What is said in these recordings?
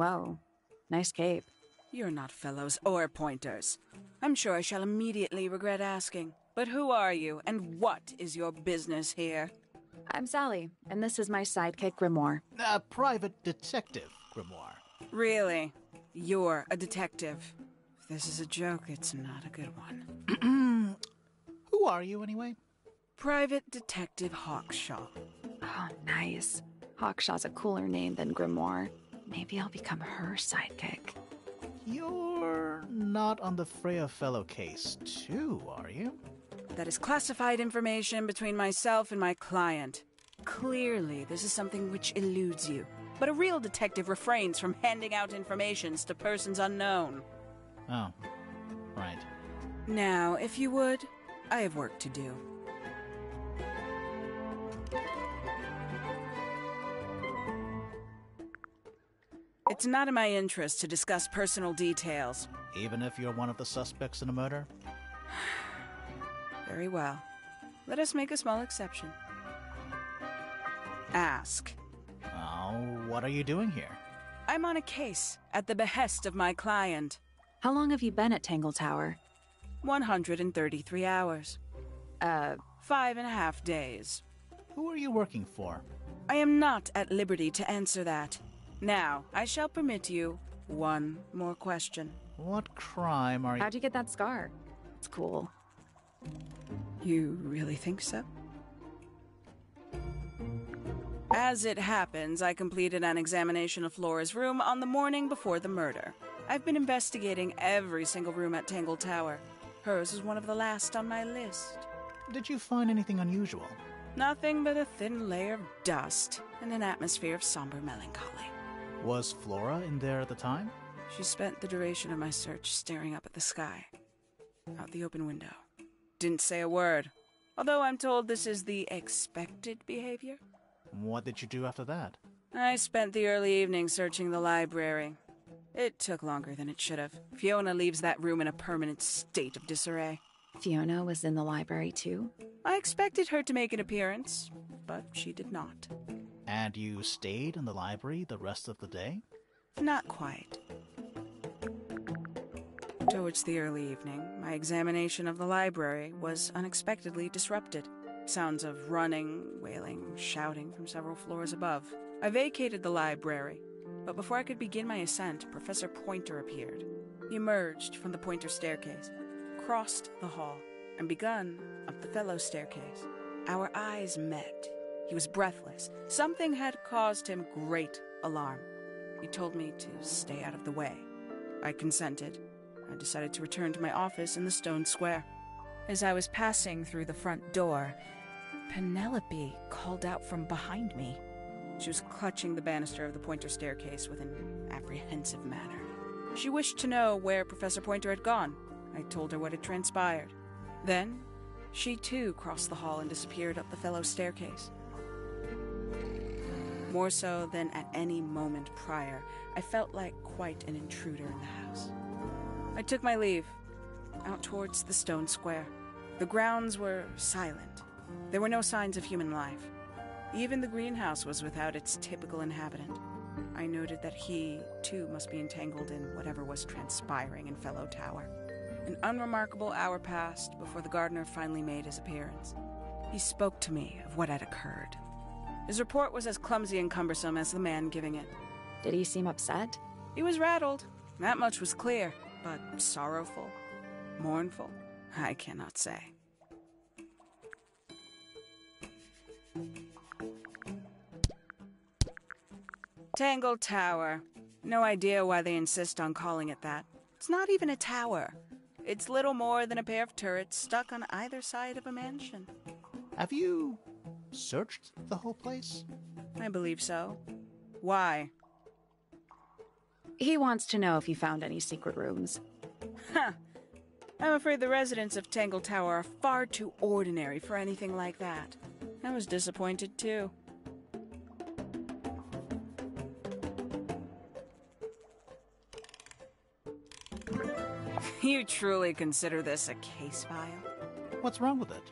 Whoa, nice cape. You're not fellows or pointers. I'm sure I shall immediately regret asking. But who are you, and what is your business here? I'm Sally, and this is my sidekick, Grimoire. A private detective, Grimoire. Really? You're a detective. If this is a joke, it's not a good one. Who are you, anyway? Private Detective Hawkshaw. Oh, nice. Hawkshaw's a cooler name than Grimoire. Maybe I'll become her sidekick. You're not on the Freya Fellow case, too, are you? That is classified information between myself and my client. Clearly, this is something which eludes you. But a real detective refrains from handing out informations to persons unknown. Oh, right. Now, if you would, I have work to do. It's not in my interest to discuss personal details. Even if you're one of the suspects in a murder? Very well. Let us make a small exception. Ask. Oh, what are you doing here? I'm on a case at the behest of my client. How long have you been at Tangle Tower? 133 hours. 5.5 days. Who are you working for? I am not at liberty to answer that. Now, I shall permit you one more question. What crime are you... How'd you get that scar? It's cool. You really think so? As it happens, I completed an examination of Flora's room on the morning before the murder. I've been investigating every single room at Tangle Tower. Hers is one of the last on my list. Did you find anything unusual? Nothing but a thin layer of dust and an atmosphere of somber melancholy. Was Flora in there at the time? She spent the duration of my search staring up at the sky, out the open window. Didn't say a word, although I'm told this is the expected behavior. What did you do after that? I spent the early evening searching the library. It took longer than it should have. Fiona leaves that room in a permanent state of disarray. Fiona was in the library too? I expected her to make an appearance, but she did not. And you stayed in the library the rest of the day? Not quite. Towards the early evening, my examination of the library was unexpectedly disrupted. Sounds of running, wailing, shouting from several floors above. I vacated the library, but before I could begin my ascent, Professor Pointer appeared. He emerged from the Pointer staircase, crossed the hall, and begun up the fellow staircase. Our eyes met. He was breathless. Something had caused him great alarm. He told me to stay out of the way. I consented. I decided to return to my office in the stone square. As I was passing through the front door, Penelope called out from behind me. She was clutching the banister of the Pointer staircase with an apprehensive manner. She wished to know where Professor Pointer had gone. I told her what had transpired. Then, she too crossed the hall and disappeared up the fellow staircase. More so than at any moment prior, I felt like quite an intruder in the house. I took my leave, out towards the stone square. The grounds were silent. There were no signs of human life. Even the greenhouse was without its typical inhabitant. I noted that he, too, must be entangled in whatever was transpiring in Fellow Tower. An unremarkable hour passed before the gardener finally made his appearance. He spoke to me of what had occurred. His report was as clumsy and cumbersome as the man giving it. Did he seem upset? He was rattled. That much was clear, but sorrowful, mournful, I cannot say. Tangle Tower. No idea why they insist on calling it that. It's not even a tower. It's little more than a pair of turrets stuck on either side of a mansion. Have you searched the whole place? I believe so. Why? He wants to know if you found any secret rooms. Huh. I'm afraid the residents of Tangle Tower are far too ordinary for anything like that. I was disappointed, too. You truly consider this a case file? What's wrong with it?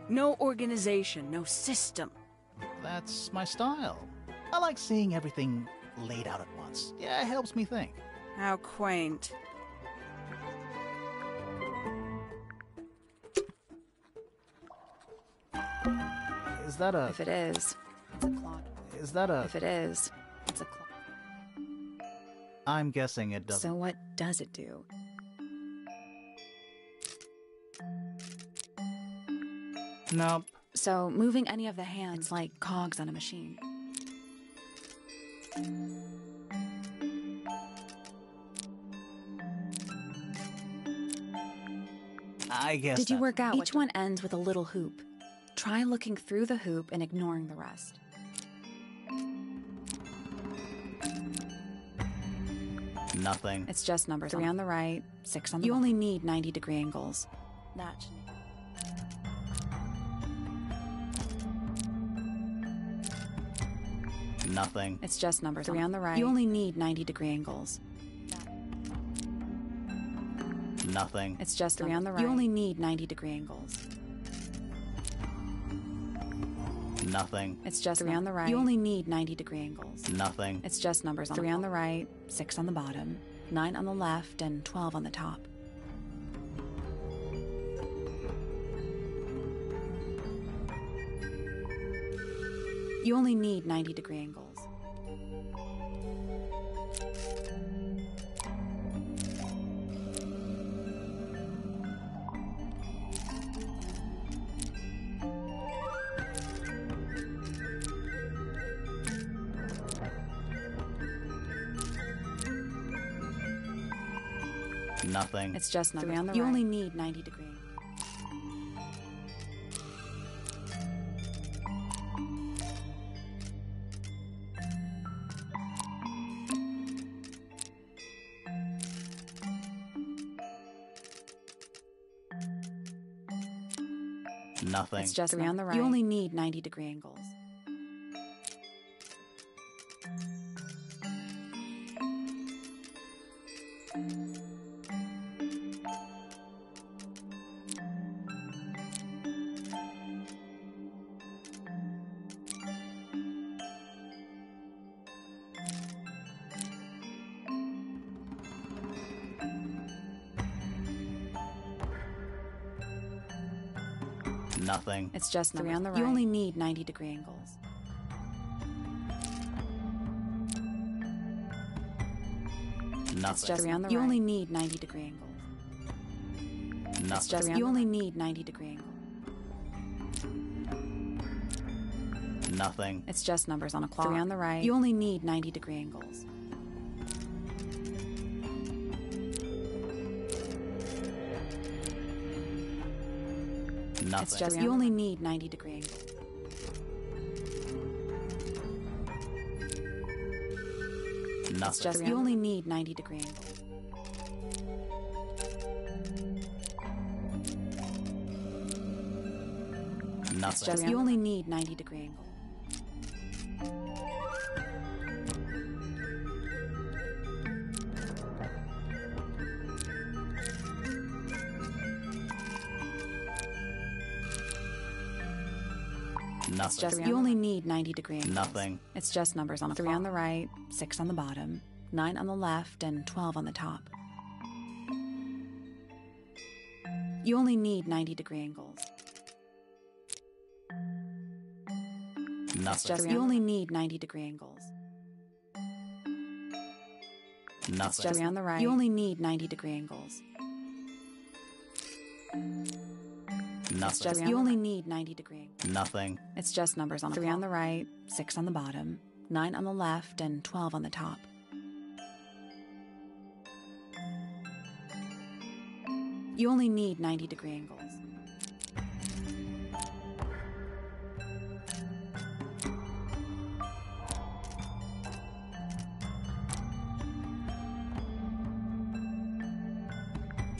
No organization, no system. That's my style. I like seeing everything laid out at once. Yeah, it helps me think. How quaint. Is that a... If it is, it's a clock. Is that a... If it is, it's a clock. I'm guessing it doesn't... So what does it do? Nope. So moving any of the hands like cogs on a machine. I guess Did you that- work out? Each one ends with a little hoop. Try looking through the hoop and ignoring the rest. Nothing. It's just numbers. 3 on the right, 6 on the left. You only need 90-degree angles. That should... Nothing. It's just numbers. 3 on the right. You only need 90-degree angles. Nothing. It's just 3 on the right. You only need 90-degree angles. Nothing. It's just 3 on the right. You only need 90-degree angles. Nothing. It's just numbers. 3 on the right, 6 on the bottom, 9 on the left, and 12 on the top. You only need 90-degree angles. Nothing. It's just numbers. 3 on the right. You only need 90-degree angles. Nothing. It's just 3 on the right. You only need 90-degree angles. Nothing. It's just 3 on the right. You only need 90-degree angles. Nothing. It's just 3 on the right. You only need 90-degree angles. Nothing. It's just you only need 90-degree angles. Nothing. It's just numbers on a clock. 3 on the right. You only need 90-degree angles. Nothing. It's just you only need 90-degree angles. Nothing. It's just you only need 90-degree angles. Nothing. It's just you only need 90-degree angles. Nothing. It's just you only need 90-degree angles. Nothing. It's just numbers on a 3 on the right, 6 on the bottom, 9 on the left, and 12 on the top. You only need 90-degree angles. Nothing. It's just you only need 90-degree angles. Nothing. It's just 3 on the right. You only need 90-degree angles. It's just you only need 90-degree angles. Nothing. It's just numbers on a 3 on the right, 6 on the bottom, 9 on the left, and 12 on the top. You only need 90-degree angles.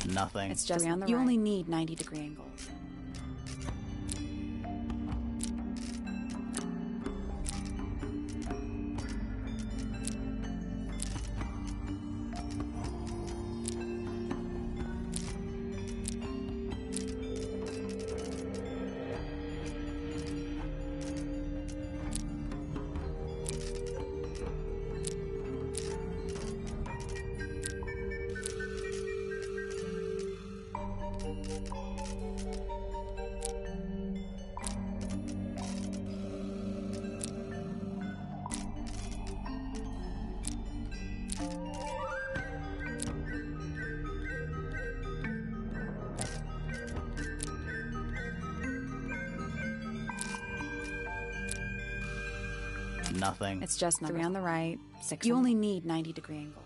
Nothing. It's just on the right. You only need 90-degree angles. Nothing. It's just number 3 on the right, 6. You only need 90-degree angles.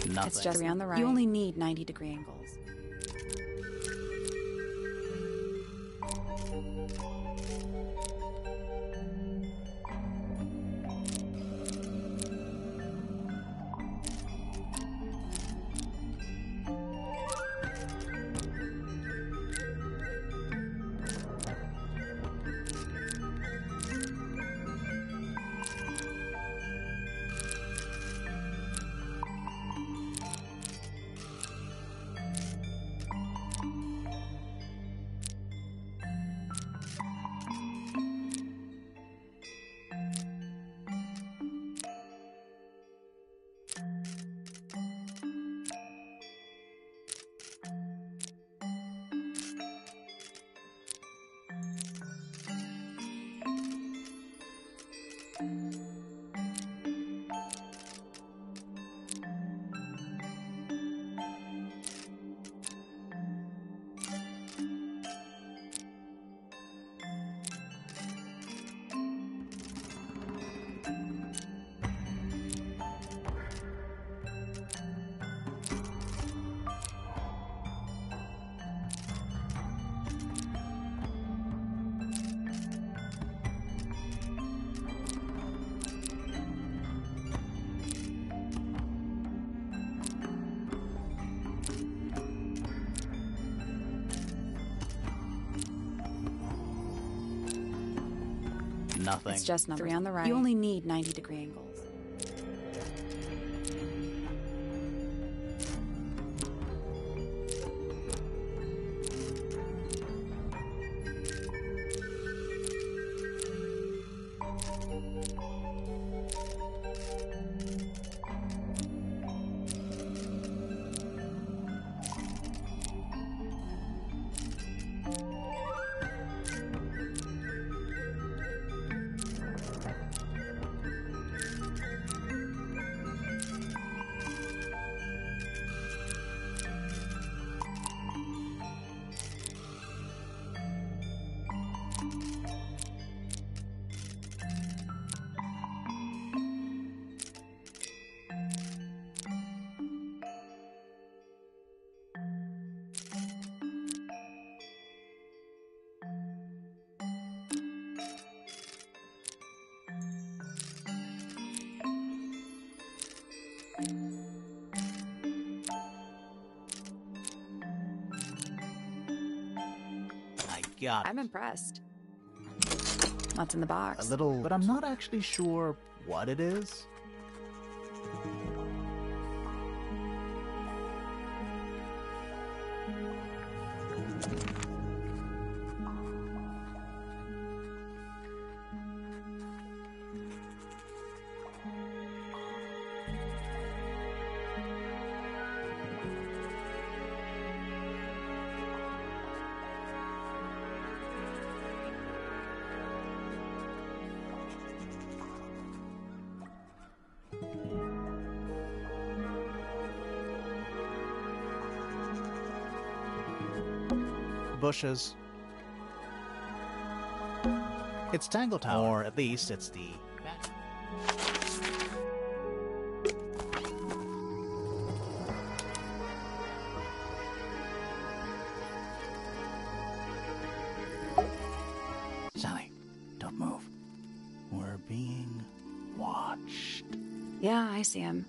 Nothing. It's just 3 on the right. You only need 90-degree angles. Nothing. It's just number 3 on the right. You only need 90-degree angles. I got it. I'm impressed. What's in the box? A little, but I'm not actually sure what it is. bushes. It's Tangletown, or at least it's the... Sally, don't move. We're being watched. Yeah, I see him.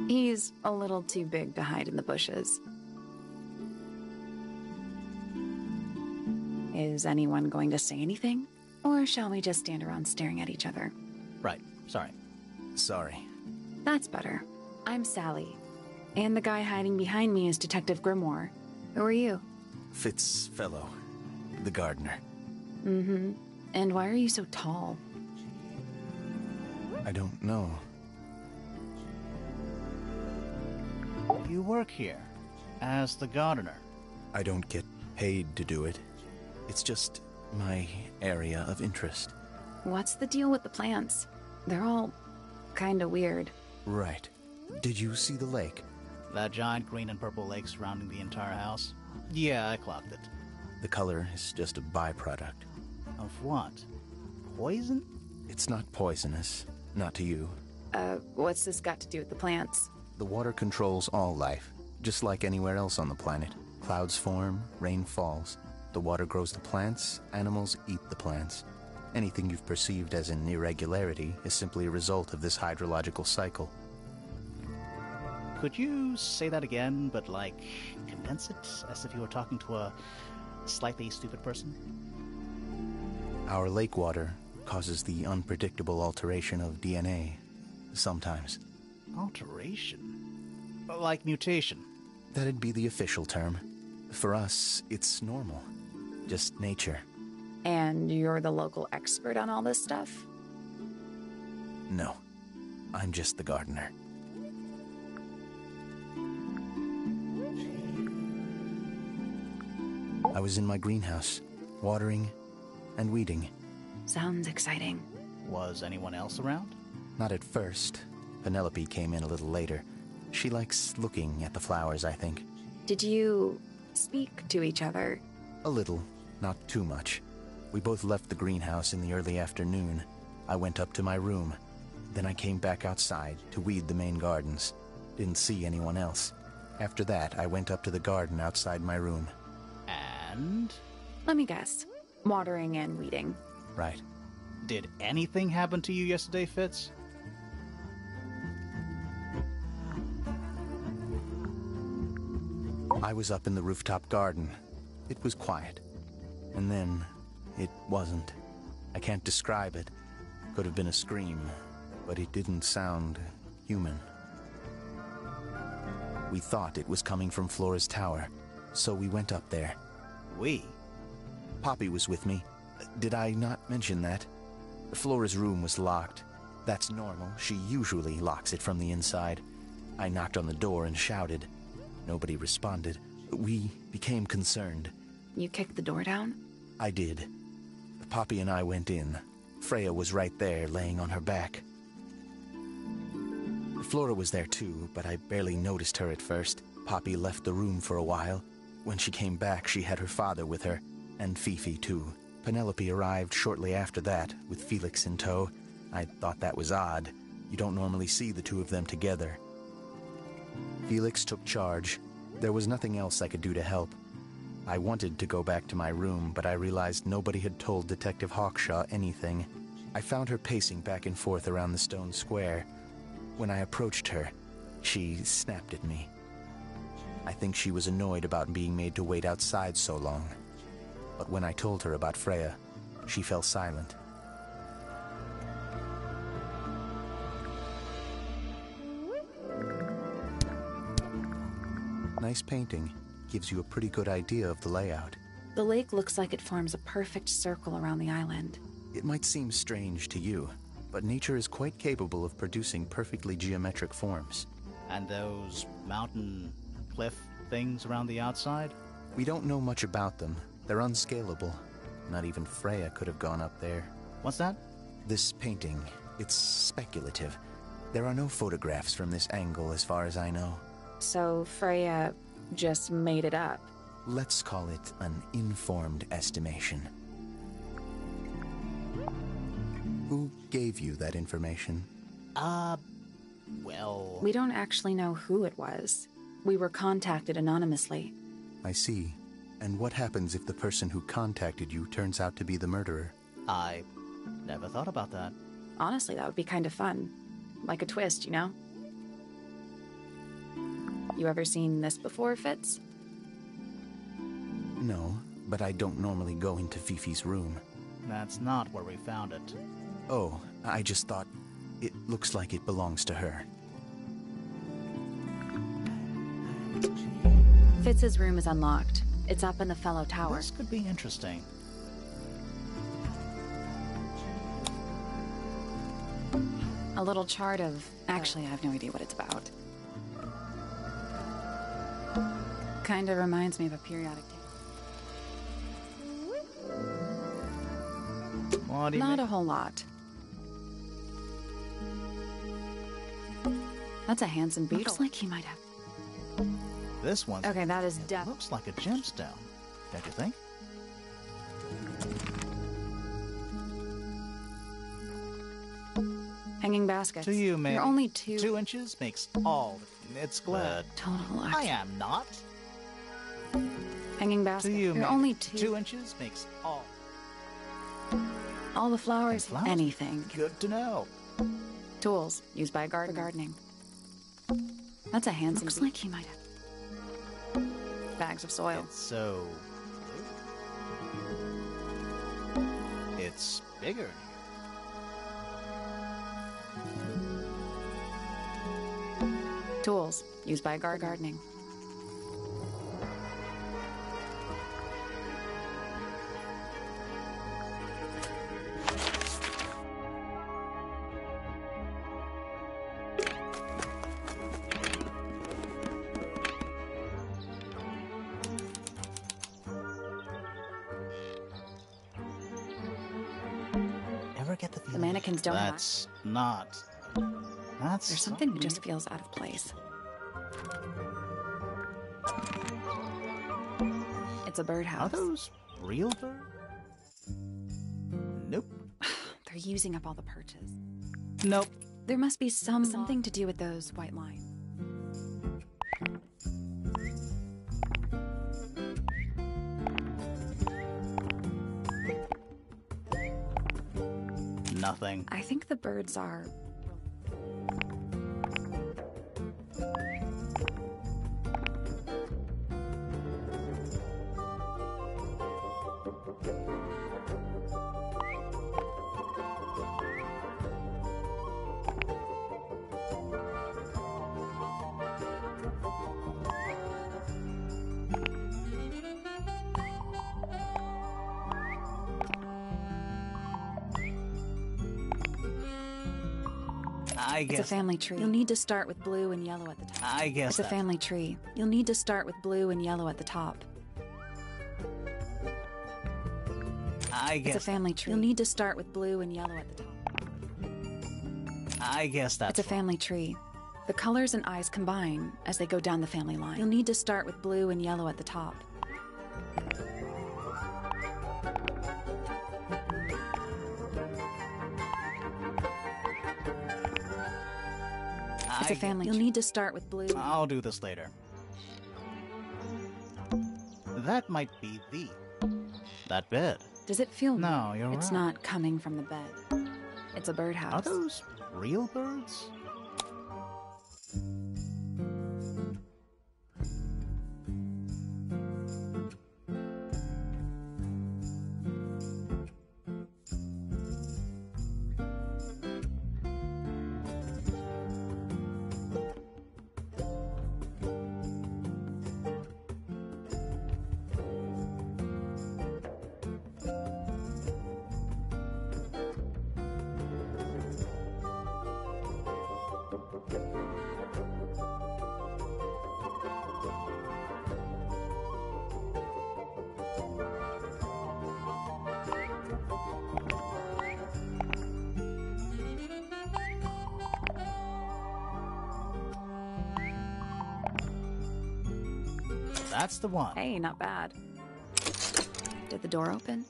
He's a little too big to hide in the bushes. Is anyone going to say anything? Or shall we just stand around staring at each other? Right, sorry. Sorry. That's better. I'm Sally. And the guy hiding behind me is Detective Grimoire. Who are you? Fitzfellow, the gardener. Mm-hmm. And why are you so tall? I don't know. You work here as the gardener. I don't get paid to do it. It's just my area of interest. What's the deal with the plants? They're all kinda weird. Right. Did you see the lake? That giant green and purple lake surrounding the entire house? Yeah, I clocked it. The color is just a byproduct. Of what? Poison? It's not poisonous. Not to you. What's this got to do with the plants? The water controls all life, just like anywhere else on the planet. Clouds form, rain falls. The water grows the plants, animals eat the plants. Anything you've perceived as an irregularity is simply a result of this hydrological cycle. Could you say that again, but like, condense it, as if you were talking to a slightly stupid person? Our lake water causes the unpredictable alteration of DNA, sometimes. Alteration? Like mutation? That'd be the official term. For us, it's normal. Just nature. And you're the local expert on all this stuff? No. I'm just the gardener. I was in my greenhouse, watering and weeding. Sounds exciting. Was anyone else around? Not at first. Penelope came in a little later. She likes looking at the flowers, I think. Did you speak to each other? A little, not too much. We both left the greenhouse in the early afternoon. I went up to my room. Then I came back outside to weed the main gardens. Didn't see anyone else. After that, I went up to the garden outside my room. And? Let me guess. Watering and weeding. Right. Did anything happen to you yesterday, Fitz? I was up in the rooftop garden. It was quiet. And then, it wasn't. I can't describe it. Could have been a scream, but it didn't sound human. We thought it was coming from Flora's tower, so we went up there. We? Poppy was with me. Did I not mention that? Flora's room was locked. That's normal. She usually locks it from the inside. I knocked on the door and shouted. Nobody responded. We became concerned. You kicked the door down? I did. Poppy and I went in. Freya was right there, laying on her back. Flora was there too, but I barely noticed her at first. Poppy left the room for a while. When she came back, she had her father with her, and Fifi too. Penelope arrived shortly after that, with Felix in tow. I thought that was odd. You don't normally see the two of them together. Felix took charge. There was nothing else I could do to help. I wanted to go back to my room, but I realized nobody had told Detective Hawkshaw anything. I found her pacing back and forth around the stone square. When I approached her, she snapped at me. I think she was annoyed about being made to wait outside so long. But when I told her about Freya, she fell silent. Nice painting. Gives you a pretty good idea of the layout. The lake looks like it forms a perfect circle around the island. It might seem strange to you, but nature is quite capable of producing perfectly geometric forms. And those mountain cliff things around the outside? We don't know much about them. They're unscalable. Not even Freya could have gone up there. What's that? This painting, it's speculative. There are no photographs from this angle as far as I know. So Freya just made it up. let's call it an informed estimation. Who gave you that information? Well... We don't actually know who it was. We were contacted anonymously. I see. And what happens if the person who contacted you turns out to be the murderer? I never thought about that. Honestly, that would be kind of fun. Like a twist, you know? You ever seen this before, Fitz? No, but I don't normally go into Fifi's room. That's not where we found it. Oh, I just thought it looks like it belongs to her. Fitz's room is unlocked. It's up in the fellow tower. This could be interesting. A little chart of... Actually, I have no idea what it's about. Kinda reminds me of a periodic table. What do you Not mean? a whole lot. That's a handsome beetle. Looks like he might have... This one's... Okay, that is It looks like a gemstone, don't you think? Hanging baskets. To you, maybe. You're only 2... 2 inches makes all. It's glad. Total luck. I am not. Hanging basket. To you, You're maybe. only 2... 2 inches makes all. All the flowers. And flowers? Anything. Good to know. Tools used by for gardening. That's a handsome... Looks like he might have... Bags of soil. It's so... It's bigger. Tools used by gardening. Ever get the feeling? The mannequins don't have... That's not... That's... There's something that just feels out of place. It's a Are birdhouse. those real birds? Nope. They're using up all the perches. Nope. There must be something to do with those white lines. Nothing. I think the birds are... I guess... It's a family tree. You'll need to start with blue and yellow at the top. I guess It's a that- family tree. You'll need to start with blue and yellow at the top. I guess... It's a family tree. You'll need to start with blue and yellow at the top. I guess that's... It's a family tree. The colors and eyes combine as they go down the family line. You'll need to start with blue and yellow at the top. It's a family. You'll need to start with blue. I'll do this later. That might be the... That bed. Does it feel... No, you're It's right. not coming from the bed. It's a birdhouse. Are those real birds? That's the one. Hey, not bad. Did the door open?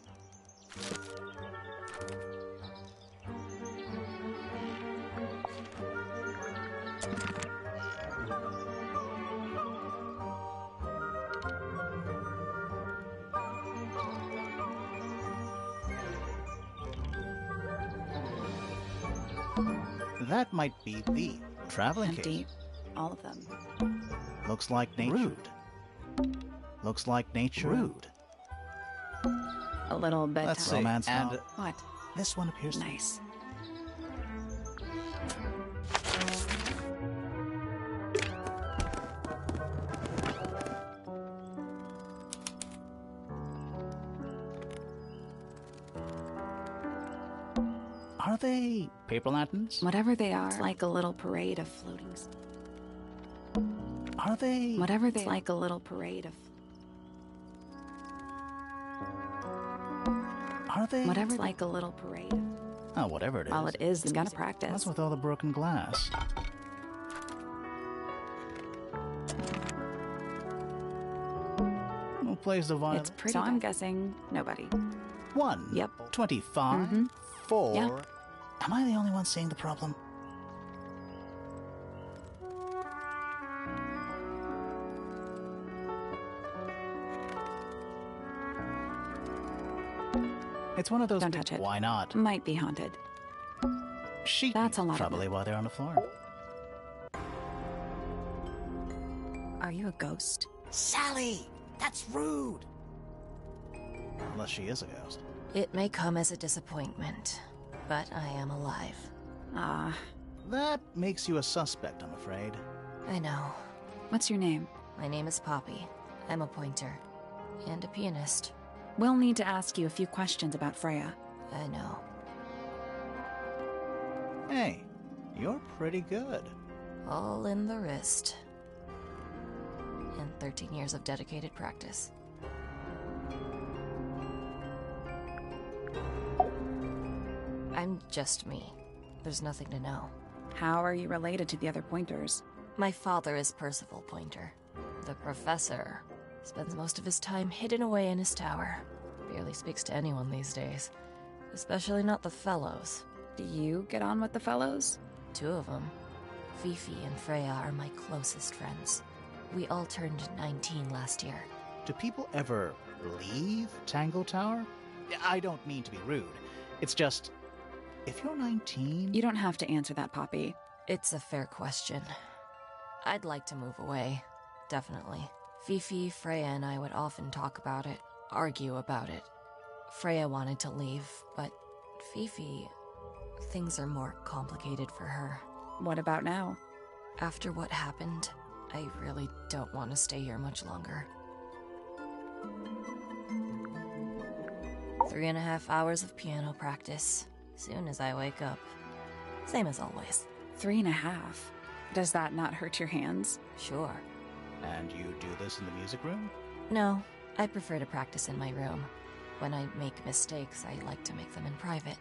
That might be the traveling Empty. case. All of them. Looks like nature. Rude. Looks like nature. Rude. A little bedtime. Let's see. Romance and novel. What? This one appears to be Nice. Are they paper lanterns? Whatever they are, it's like a little parade of floating. Are they... Whatever they like a little parade of. Are they... Whatever like a little parade of. Oh, whatever it is. Well, it is. It's gotta practice. What's with all the broken glass? Who plays the violin? It's pretty. So I'm guessing nobody. 1. Yep. 25. Mhm. 4. Yeah. Am I the only one seeing the problem? It's one of those Don't big- touch it. Why not? Might be haunted. Sheep. That's a lot of Probably why they're on the floor. Are you a ghost? Sally! That's rude! Unless she is a ghost. It may come as a disappointment, but I am alive. Ah, That makes you a suspect, I'm afraid. I know. what's your name? My name is Poppy. I'm a pointer. And a pianist. We'll need to ask you a few questions about Freya. I know. Hey, you're pretty good. All in the wrist. And 13 years of dedicated practice. I'm just me. There's nothing to know. How are you related to the other pointers? My father is Percival Pointer. The professor spends most of his time hidden away in his tower. Barely speaks to anyone these days. Especially not the fellows. Do you get on with the fellows? 2 of them. Fifi and Freya are my closest friends. We all turned 19 last year. Do people ever leave Tango Tower? I don't mean to be rude. It's just, if you're 19... You don't have to answer that, Poppy. It's a fair question. I'd like to move away. Definitely. Fifi, Freya, and I would often talk about it, argue about it. Freya wanted to leave, but Fifi... Things are more complicated for her. What about now? After what happened, I really don't want to stay here much longer. 3.5 hours of piano practice, soon as I wake up. Same as always. 3.5. Does that not hurt your hands? Sure. And you do this in the music room? No, I prefer to practice in my room. When I make mistakes, I like to make them in private.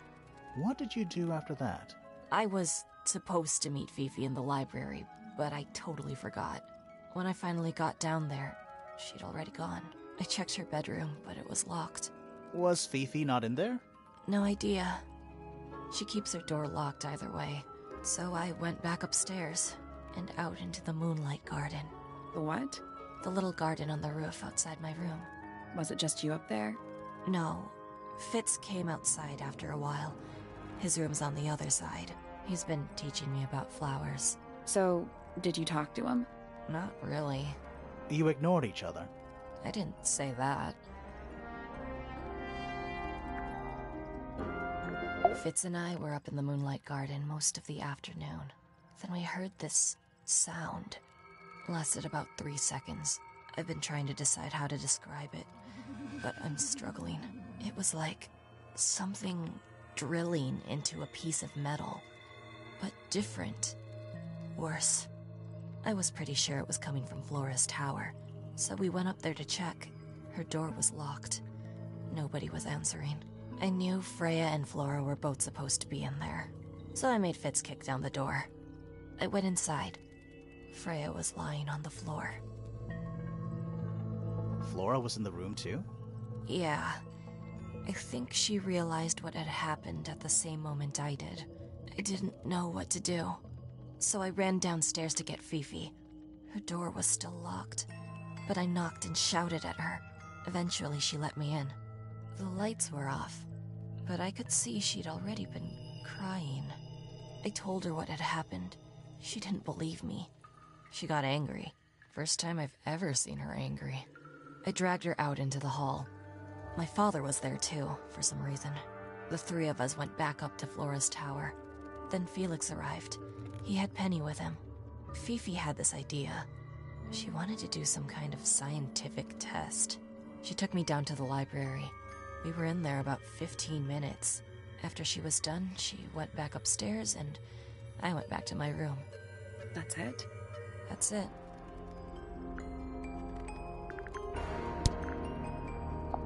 What did you do after that? I was supposed to meet Fifi in the library, but I totally forgot. When I finally got down there, she'd already gone. I checked her bedroom, but it was locked. Was Fifi not in there? No idea. She keeps her door locked either way. So I went back upstairs and out into the moonlight garden. The what? The little garden on the roof outside my room. Was it just you up there? No. Fitz came outside after a while. His room's on the other side. He's been teaching me about flowers. So, did you talk to him? Not really. You ignored each other. I didn't say that. Fitz and I were up in the moonlight garden most of the afternoon. Then we heard this sound. Lasted about 3 seconds. I've been trying to decide how to describe it, but I'm struggling. It was like something drilling into a piece of metal, but different. Worse. I was pretty sure it was coming from Flora's tower, so we went up there to check. Her door was locked. Nobody was answering. I knew Freya and Flora were both supposed to be in there, so I made Fitz kick down the door. I went inside. Freya was lying on the floor. Flora was in the room too? Yeah. I think she realized what had happened at the same moment I did. I didn't know what to do, so I ran downstairs to get Fifi. Her door was still locked, but I knocked and shouted at her. Eventually, she let me in. The lights were off, but I could see she'd already been crying. I told her what had happened. She didn't believe me. She got angry. First time I've ever seen her angry. I dragged her out into the hall. My father was there too, for some reason. The three of us went back up to Flora's tower. Then Felix arrived. He had Penny with him. Fifi had this idea. She wanted to do some kind of scientific test. She took me down to the library. We were in there about 15 minutes. After she was done, she went back upstairs and I went back to my room. That's it? That's it.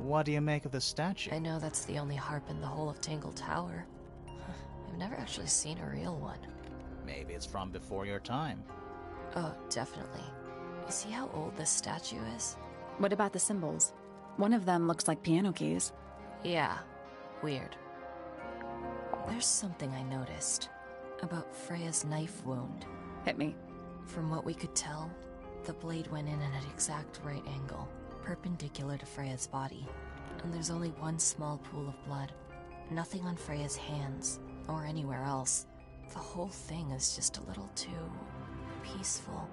What do you make of the statue? I know that's the only harp in the whole of Tangle Tower. I've never actually seen a real one. Maybe it's from before your time. Oh, definitely. You see how old this statue is? What about the symbols? One of them looks like piano keys. Yeah, weird. There's something I noticed about Freya's knife wound. Hit me. From what we could tell, the blade went in at an exact right angle, perpendicular to Freya's body. And there's only one small pool of blood. Nothing on Freya's hands, or anywhere else. The whole thing is just a little too peaceful.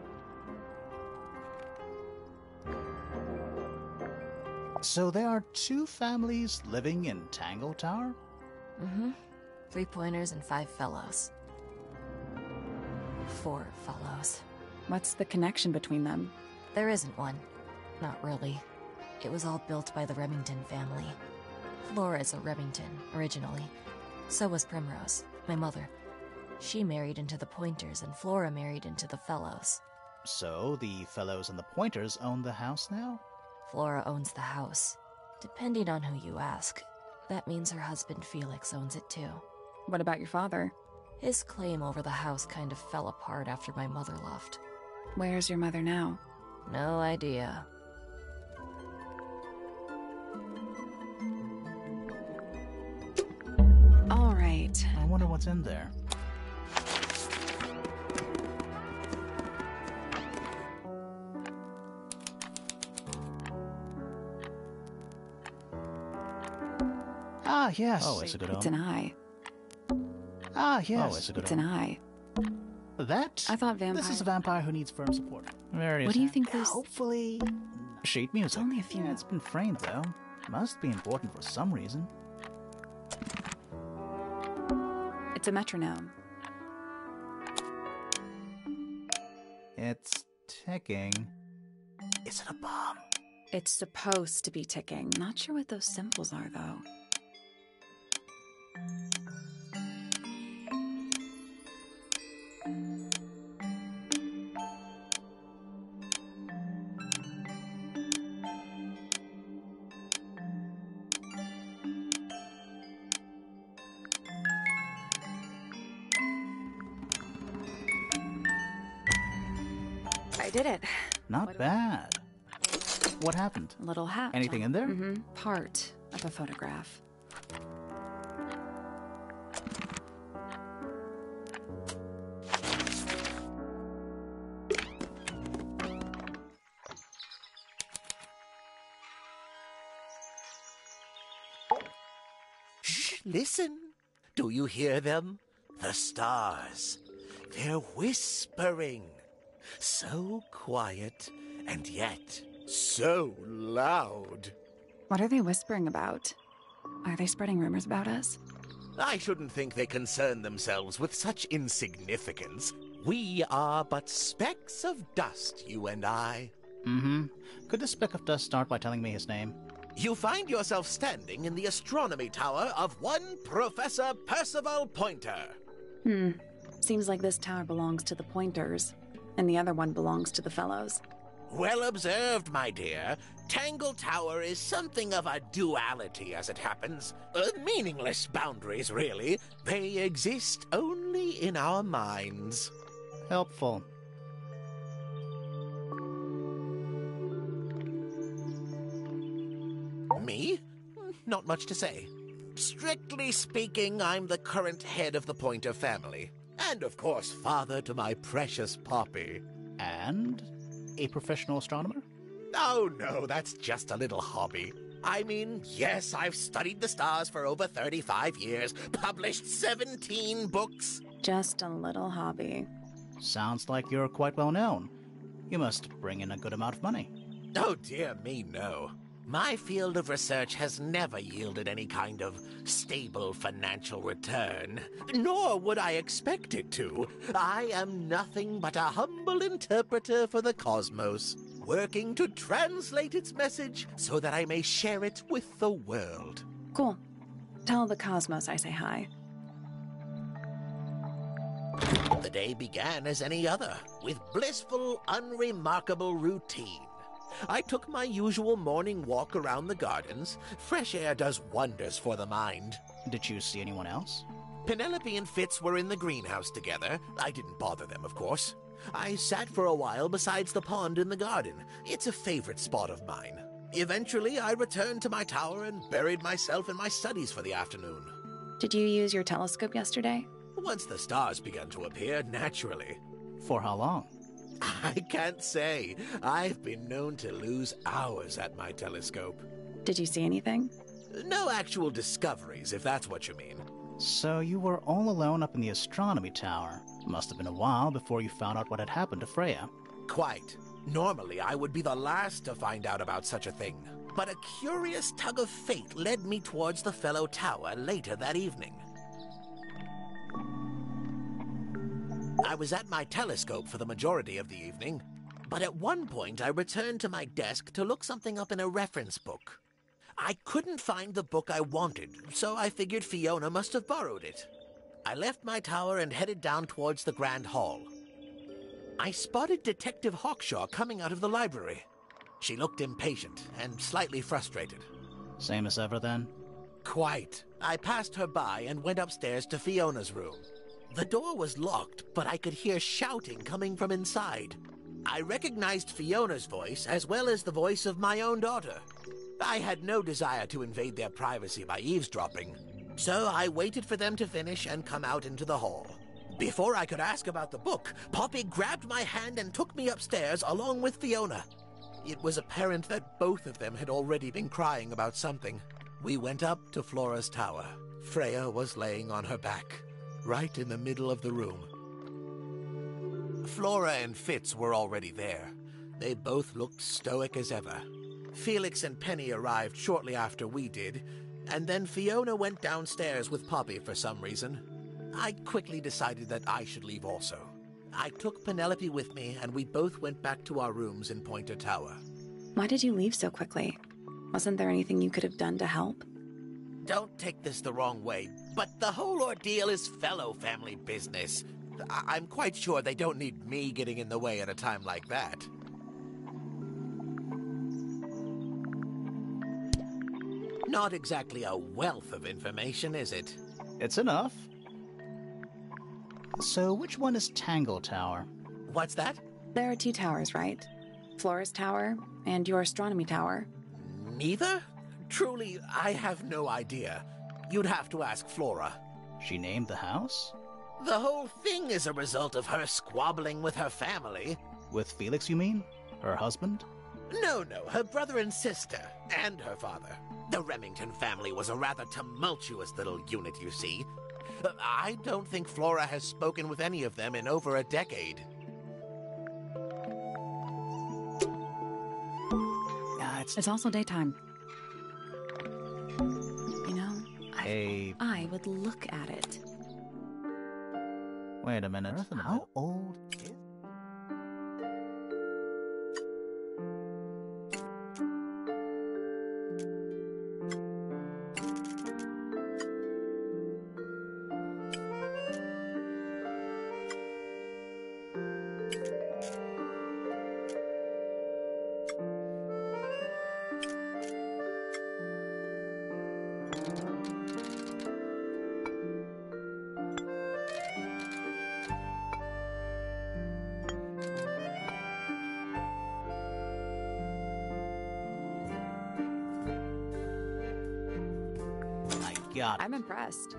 So there are two families living in Tangle Tower? Mm-hmm. 3 pointers and 5 fellows. 4 fellows. What's the connection between them? There isn't one. Not really. It was all built by the Remington family. Flora is a Remington, originally. So was Primrose, my mother. She married into the Pointers, and Flora married into the Fellows. So the Fellows and the Pointers own the house now? Flora owns the house. Depending on who you ask, that means her husband Felix owns it too. What about your father? His claim over the house kind of fell apart after my mother left. Where's your mother now? No idea. All right. I wonder what's in there. Ah, yes. Oh, it's a good It's omen. an eye. Ah, yes. Oh, it's a good It's an omen. eye. That? I thought vampire. This is a vampire who needs firm support. Very What do you sad. think those... Hopefully... sheet music. It's only a few- Yeah, it's been framed, though. Must be important for some reason. It's a metronome. It's ticking. Is it a bomb? It's supposed to be ticking. Not sure what those symbols are, though. I did it. Not bad. What happened? A little hat. Anything in there? Mm-hmm. Part of a photograph. Shh, listen. Do you hear them? The stars. They're whispering. So quiet, and yet so loud. What are they whispering about? Are they spreading rumors about us? I shouldn't think they concern themselves with such insignificance. We are but specks of dust, you and I. Mm-hmm. Could the speck of dust start by telling me his name? You find yourself standing in the astronomy tower of one Professor Percival Pointer. Seems like this tower belongs to the Pointers, and the other one belongs to the Fellows. Well observed, my dear. Tangle Tower is something of a duality, as it happens. Meaningless boundaries, really. They exist only in our minds. Me? Not much to say. Strictly speaking, I'm the current head of the Pointer family. And of course, father to my precious Poppy. And a professional astronomer? Oh no, that's just a little hobby. I mean, yes, I've studied the stars for over 35 years, published 17 books. Just a little hobby. Sounds like you're quite well known. You must bring in a good amount of money. Oh dear me, no. My field of research has never yielded any kind of stable financial return, nor would I expect it to. I am nothing but a humble interpreter for the cosmos, working to translate its message so that I may share it with the world. Cool. Tell the cosmos I say hi. The day began as any other, with blissful, unremarkable routine. I took my usual morning walk around the gardens. Fresh air does wonders for the mind. Did you see anyone else? Penelope and Fitz were in the greenhouse together. I didn't bother them, of course. I sat for a while besides the pond in the garden. It's a favorite spot of mine. Eventually, I returned to my tower and buried myself in my studies for the afternoon. Did you use your telescope yesterday? Once the stars began to appear, naturally. For how long? I can't say. I've been known to lose hours at my telescope. Did you see anything? No actual discoveries, if that's what you mean. So you were all alone up in the astronomy tower. Must have been a while before you found out what had happened to Freya. Quite. Normally, I would be the last to find out about such a thing. But a curious tug of fate led me towards the fellow tower later that evening. I was at my telescope for the majority of the evening, but at one point I returned to my desk to look something up in a reference book. I couldn't find the book I wanted, so I figured Fiona must have borrowed it. I left my tower and headed down towards the Grand Hall. I spotted Detective Hawkshaw coming out of the library. She looked impatient and slightly frustrated. Same as ever, then? Quite. I passed her by and went upstairs to Fiona's room. The door was locked, but I could hear shouting coming from inside. I recognized Fiona's voice as well as the voice of my own daughter. I had no desire to invade their privacy by eavesdropping, so I waited for them to finish and come out into the hall. Before I could ask about the book, Poppy grabbed my hand and took me upstairs along with Fiona. It was apparent that both of them had already been crying about something. We went up to Flora's tower. Freya was laying on her back, right in the middle of the room. Flora and Fitz were already there. They both looked stoic as ever. Felix and Penny arrived shortly after we did, and then Fiona went downstairs with Poppy for some reason. I quickly decided that I should leave also. I took Penelope with me, and we both went back to our rooms in Pointer Tower. Why did you leave so quickly? Wasn't there anything you could have done to help? Don't take this the wrong way, but the whole ordeal is fellow family business. I'm quite sure they don't need me getting in the way at a time like that. Not exactly a wealth of information, is it? It's enough. So which one is Tangle Tower? What's that? There are two towers, right? Flora's tower and your astronomy tower. Neither? Truly, I have no idea. You'd have to ask Flora. She named the house? The whole thing is a result of her squabbling with her family. With Felix, you mean? Her husband? No, her brother and sister, and her father. The Remington family was a rather tumultuous little unit, you see. I don't think Flora has spoken with any of them in over a decade. It's also daytime. You know, I would look at it. Wait a minute. How old is... Got it. I'm impressed.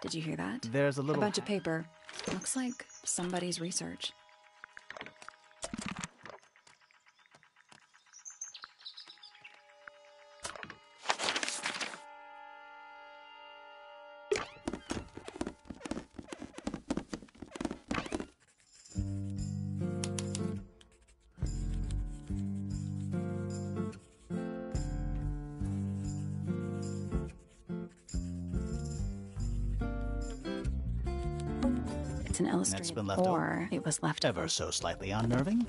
Did you hear that? There's a A little... bunch of paper. Looks like somebody's research. It's an illustrated, been left or it was left ever so slightly unnerving.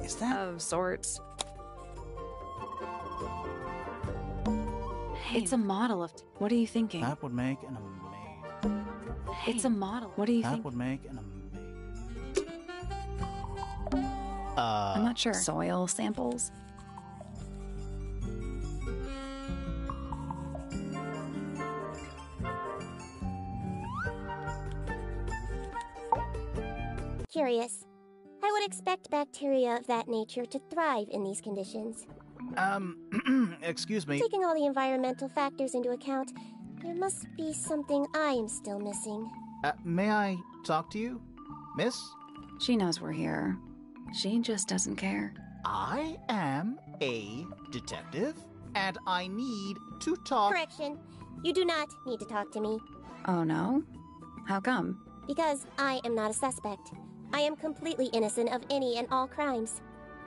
Is that... of sorts. It's a model of... What are you thinking? That would make an amazing... It's a model. What do you That think? would make an amazing... I'm not sure. Soil samples? Curious. I would expect bacteria of that nature to thrive in these conditions. Excuse me. Taking all the environmental factors into account, there must be something I am still missing. May I talk to you, miss? She knows we're here. She just doesn't care. I am a detective, and I need to talk... Correction. You do not need to talk to me, Oh no? How come? because I am not a suspect. I am completely innocent of any and all crimes.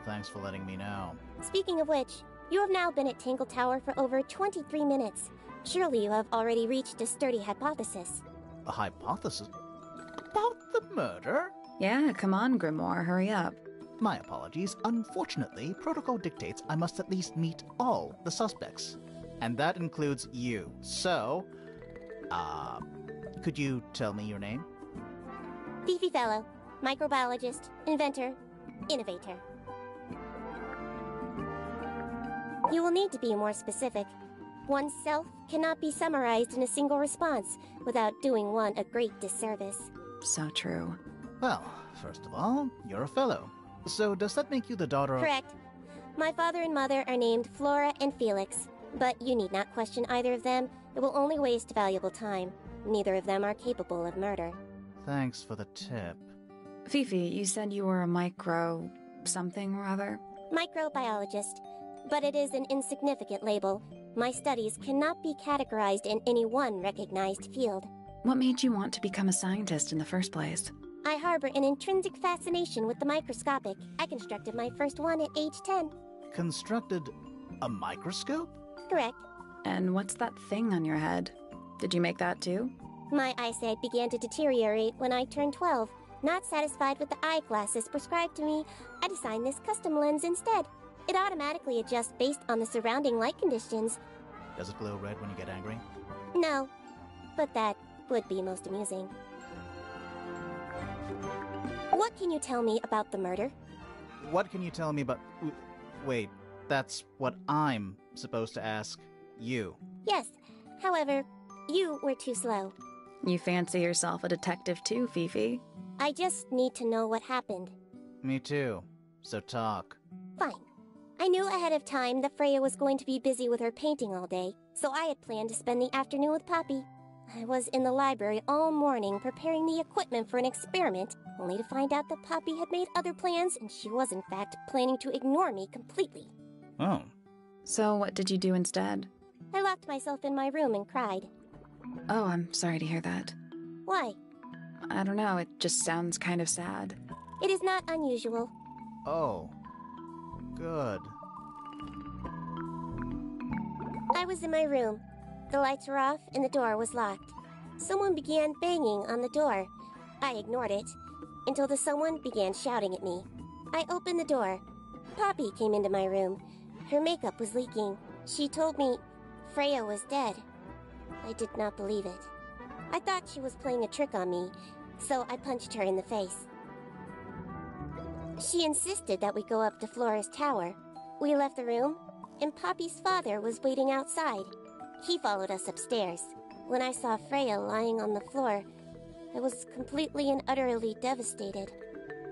Thanks for letting me know. Speaking of which, you have now been at Tangle Tower for over 23 minutes. Surely you have already reached a sturdy hypothesis. A hypothesis? About the murder? Yeah, come on, Grimoire, hurry up. My apologies. Unfortunately, protocol dictates I must at least meet all the suspects. And that includes you. So, could you tell me your name? Fifi Fellow, microbiologist, inventor, innovator. You will need to be more specific. Oneself cannot be summarized in a single response without doing one a great disservice. So true. Well, first of all, you're a fellow. So does that make you the daughter of... Correct. My father and mother are named Flora and Felix, but you need not question either of them. It will only waste valuable time. Neither of them are capable of murder. Thanks for the tip. Fifi, you said you were a micro... something or other? Microbiologist, but it is an insignificant label. My studies cannot be categorized in any one recognized field. What made you want to become a scientist in the first place? I harbor an intrinsic fascination with the microscopic. I constructed my first one at age 10. Constructed a microscope? Correct. And what's that thing on your head? Did you make that too? My eyesight began to deteriorate when I turned 12. Not satisfied with the eyeglasses prescribed to me, I designed this custom lens instead. It automatically adjusts based on the surrounding light conditions. Does it glow red when you get angry? No, but that would be most amusing. What can you tell me about the murder? What can you tell me about... Wait, that's what I'm supposed to ask you. Yes, however, you were too slow. You fancy yourself a detective too, Fifi. I just need to know what happened. Me too. So talk. Fine. I knew ahead of time that Freya was going to be busy with her painting all day, so I had planned to spend the afternoon with Poppy. I was in the library all morning preparing the equipment for an experiment, only to find out that Poppy had made other plans and she was in fact planning to ignore me completely. Oh. So what did you do instead? I locked myself in my room and cried. Oh, I'm sorry to hear that. Why? I don't know, it just sounds kind of sad. It is not unusual. Oh. Good. I was in my room. The lights were off and the door was locked. Someone began banging on the door. I ignored it until the someone began shouting at me. I opened the door. Poppy came into my room. Her makeup was leaking. She told me Freya was dead. I did not believe it. I thought she was playing a trick on me, so I punched her in the face. She insisted that we go up to Flora's tower. We left the room, and Poppy's father was waiting outside. He followed us upstairs. When I saw Freya lying on the floor, I was completely and utterly devastated.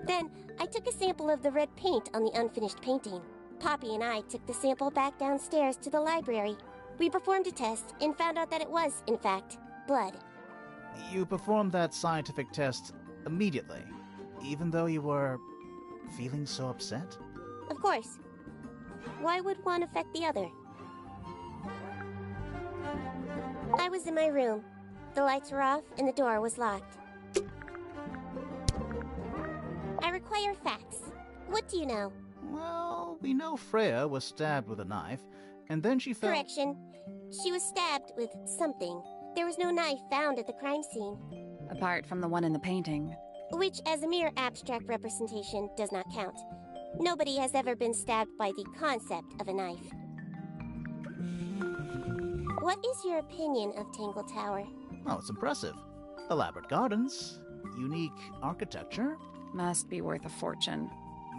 Then, I took a sample of the red paint on the unfinished painting. Poppy and I took the sample back downstairs to the library. We performed a test and found out that it was, in fact, blood. You performed that scientific test immediately, even though you were feeling so upset? Of course. Why would one affect the other? I was in my room. The lights were off and the door was locked. I require facts. What do you know? Well, we know Freya was stabbed with a knife, and then she fell— Correction. She was stabbed with something. There was no knife found at the crime scene. Apart from the one in the painting. Which, as a mere abstract representation, does not count. Nobody has ever been stabbed by the concept of a knife. What is your opinion of Tangle Tower? Oh, it's impressive. Elaborate gardens, unique architecture. Must be worth a fortune.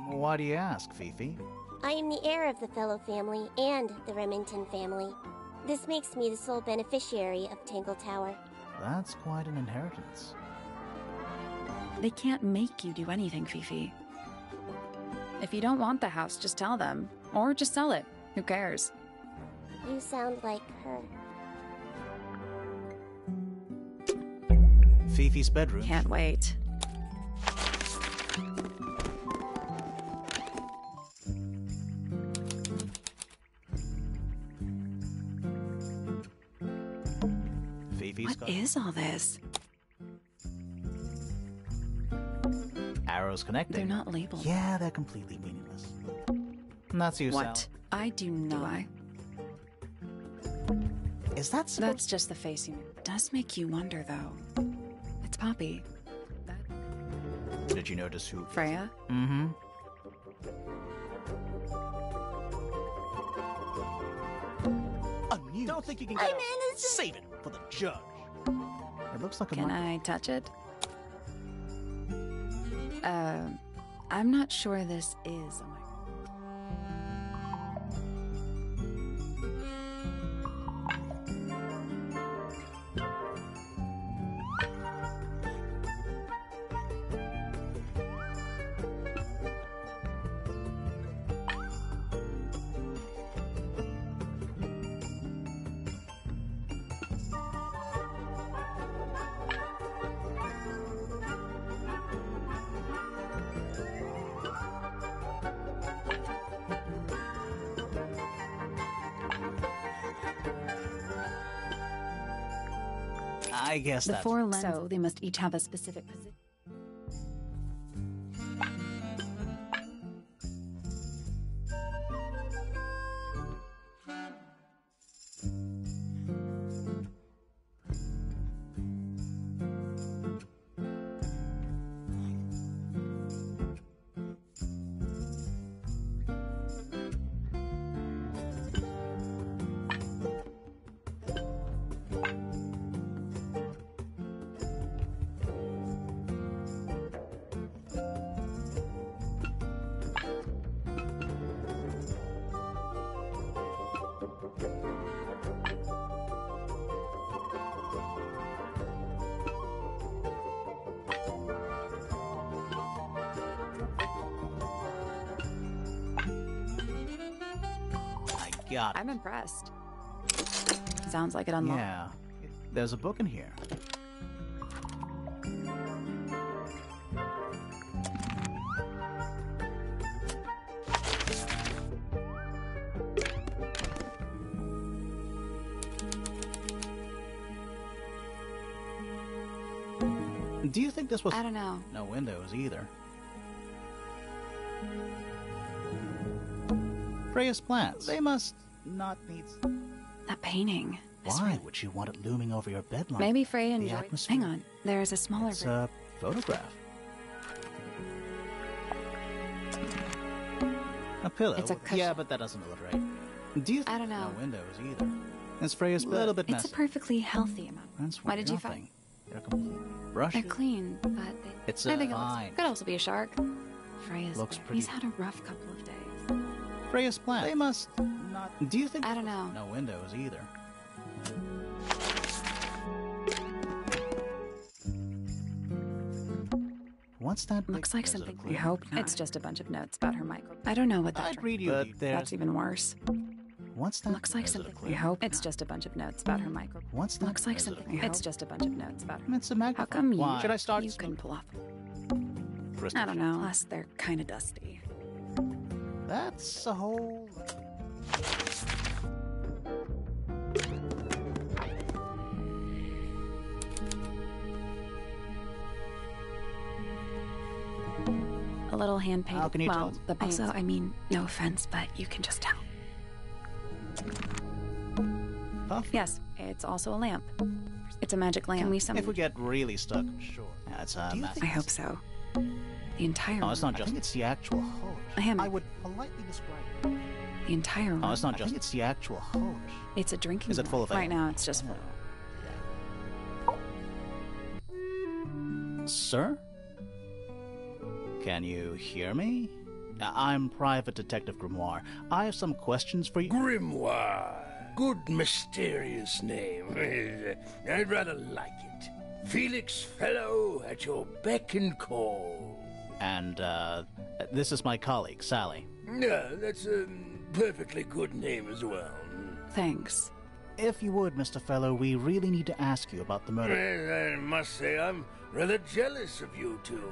Why do you ask, Fifi? I am the heir of the Fellow family and the Remington family. This makes me the sole beneficiary of Tangle Tower. That's quite an inheritance. They can't make you do anything, Fifi. If you don't want the house, just tell them. Or just sell it. Who cares? You sound like her. Fifi's bedroom. Can't wait. What is all this? Arrows connecting. They're not labeled. Yeah, they're completely meaningless. And that's you, What? Sal. I do not. Do I? Is that supposed— That's just the face you made. Does make you wonder, though. It's Poppy. Did you notice who— Freya? Mm-hmm. A news. Don't think you can get Save it for the judge. It looks like a— Can I touch it? I'm not sure this is a microphone. I guess The that's— four lenses, so they must each have a specific position. Got it. I'm impressed. Sounds like it unlocked. Yeah. There's a book in here. Do you think this was— I don't know. No windows either. Freya's plants. They must not need— That painting. Why would you want it looming over your bed like— Maybe Freya the enjoyed. atmosphere? Hang on. There's a smaller It's a photograph. A pillow. It's a cushion. Yeah, but that doesn't alliterate. Do you— I don't know. No windows either. It's Freya's bed. A little bit It's messy. a perfectly healthy amount. That's Why did you nothing. find? They're complete brushes. They're clean, but they... It's I think it fine. looks... Could also be a shark. Freya's Looks there. pretty- He's had a rough couple of days. Freya's plant. They must not— Do you think— I don't know. No windows either. What's that? Looks like something. We hope not. It's just a bunch of notes about her micro. I don't know what that. I'd read you. But But that's even worse. What's that? Looks like something. We hope It's not. just a bunch of notes about her micro. What's that? Looks like something. It's just a bunch of notes about her. It's a microphone. How come you? Why? Should I start? You can pull off. Crystal I don't know. Plus, they're kind of dusty. That's a whole. A little hand painted. How can you well, tell? the paint. Also, I mean, no offense, but you can just tell. Puff? Yes, it's also a lamp. It's a magic lamp. Can we If we get really stuck, sure. That's I hope so. The entire No, it's not room. just. It's the actual hose. A hammer. I would politely describe it. The entire room. No, it's not just. It's the actual hose. It's a drinking. Is it full of Right ale? now, it's just full. Sir? Can you hear me? I'm Private Detective Grimoire. I have some questions for you. Grimoire. Good mysterious name. I'd rather like it. Felix Fellow at your beck and call. And, this is my colleague, Sally. Yeah, that's a perfectly good name as well. Thanks. If you would, Mr. Fellow, we really need to ask you about the murder. I must say I'm rather jealous of you two.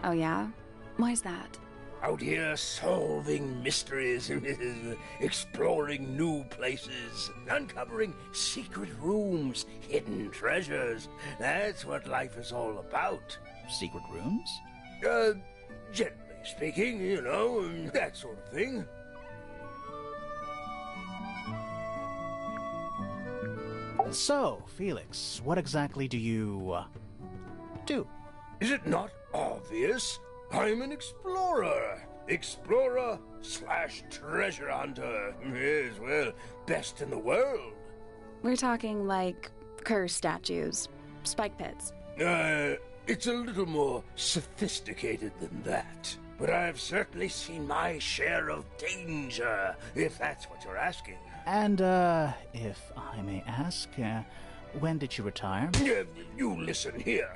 Oh yeah? Why's that? Out here solving mysteries, exploring new places, uncovering secret rooms, hidden treasures. That's what life is all about. Secret rooms? Generally speaking, you know, that sort of thing. So, Felix, what exactly do you, do? Is it not obvious? I'm an explorer. Explorer/treasure hunter. Yes, well, best in the world. We're talking like curse statues, spike pits. It's a little more sophisticated than that. But I've certainly seen my share of danger, if that's what you're asking. And, if I may ask, when did you retire? You listen here.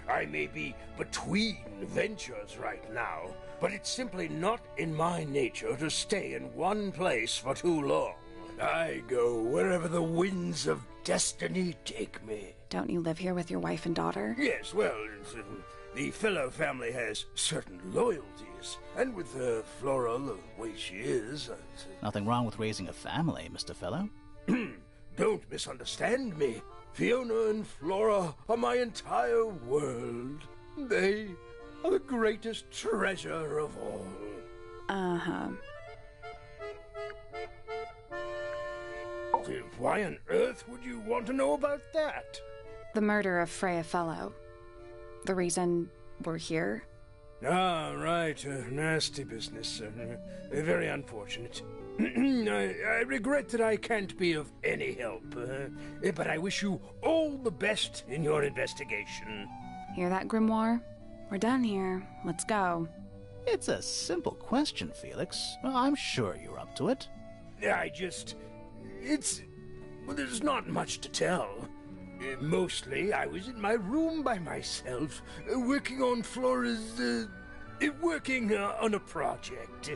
I may be between ventures right now, but it's simply not in my nature to stay in one place for too long. I go wherever the winds of destiny take me. Don't you live here with your wife and daughter? Yes, well, the Fellow family has certain loyalties, and with Flora the way she is... Nothing wrong with raising a family, Mr. Fellow. Don't misunderstand me. Fiona and Flora are my entire world. They are the greatest treasure of all. Uh-huh. Why on earth would you want to know about that? The murder of Freya Fellow. The reason we're here? Ah, right. Nasty business. Very unfortunate. I regret that I can't be of any help, but I wish you all the best in your investigation. Hear that, Grimoire? We're done here. Let's go. It's a simple question, Felix. I'm sure you're up to it. Well, there's not much to tell. Mostly, I was in my room by myself, working on Flora's, working on a project.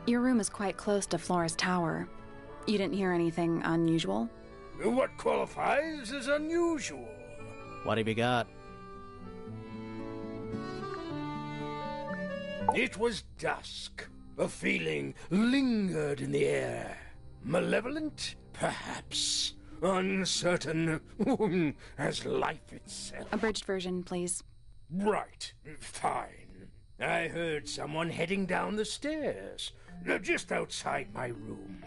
Your room is quite close to Flora's tower. You didn't hear anything unusual? What qualifies as unusual? What have you got? It was dusk. A feeling lingered in the air. Malevolent, perhaps. Uncertain, as life itself. Abridged version, please. Right, fine. I heard someone heading down the stairs, just outside my room.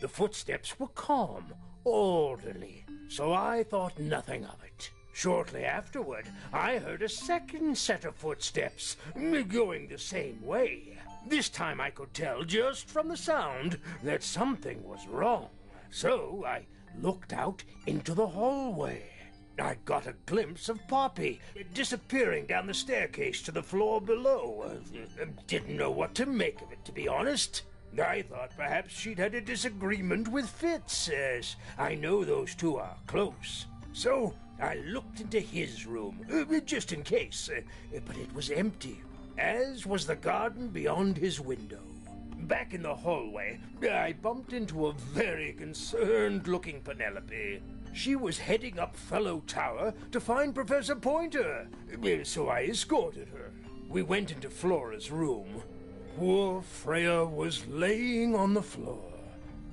The footsteps were calm, orderly, so I thought nothing of it. Shortly afterward, I heard a second set of footsteps, going the same way. This time I could tell just from the sound that something was wrong. So I looked out into the hallway. I got a glimpse of Poppy disappearing down the staircase to the floor below. Didn't know what to make of it, to be honest. I thought perhaps she'd had a disagreement with Fitz, as I know those two are close. So I looked into his room, just in case, but it was empty, as was the garden beyond his window. Back in the hallway, I bumped into a very concerned-looking Penelope. She was heading up Fellow Tower to find Professor Pointer, so I escorted her. We went into Flora's room. Poor Freya was laying on the floor.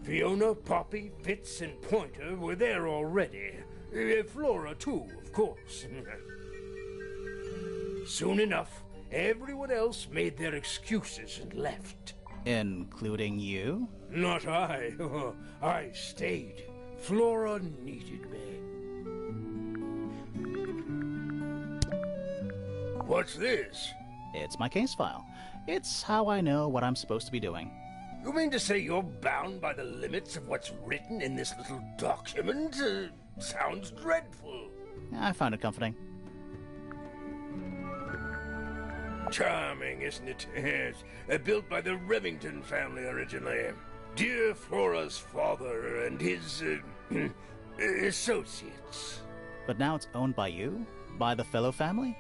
Fiona, Poppy, Fitz, and Pointer were there already. Flora, too, of course. Soon enough, everyone else made their excuses and left. Including you? Not I. I stayed. Flora needed me. What's this? It's my case file. It's how I know what I'm supposed to be doing. You mean to say you're bound by the limits of what's written in this little document? Sounds dreadful. I found it comforting. Charming, isn't it? Yes. Built by the Remington family originally. Dear Flora's father and his associates. But now it's owned by you? By the Fellow family?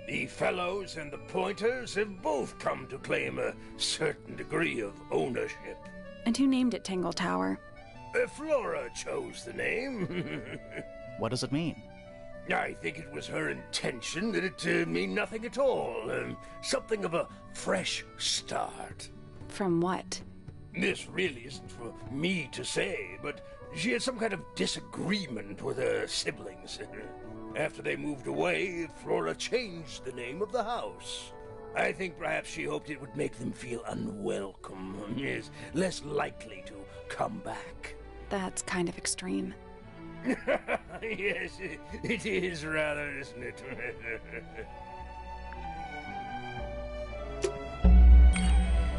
The Fellows and the Pointers have both come to claim a certain degree of ownership. And who named it Tangle Tower? Flora chose the name. What does it mean? I think it was her intention that it mean nothing at all. Something of a fresh start. From what? This really isn't for me to say, but she had some kind of disagreement with her siblings. After they moved away, Flora changed the name of the house. I think perhaps she hoped it would make them feel unwelcome, is less likely to come back. That's kind of extreme. Yes, it is rather, isn't it?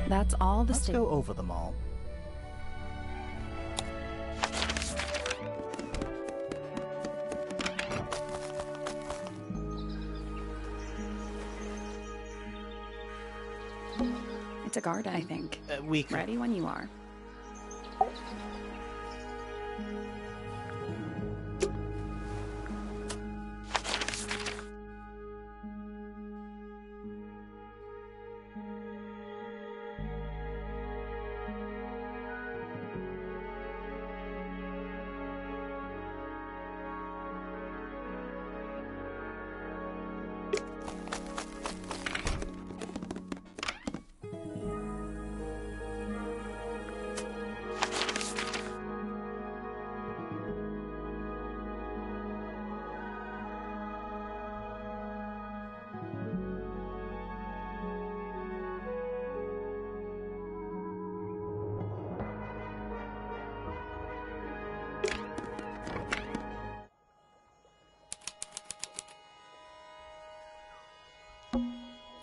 That's all the Let's go over them all. It's a guard, I think. We could... Ready when you are.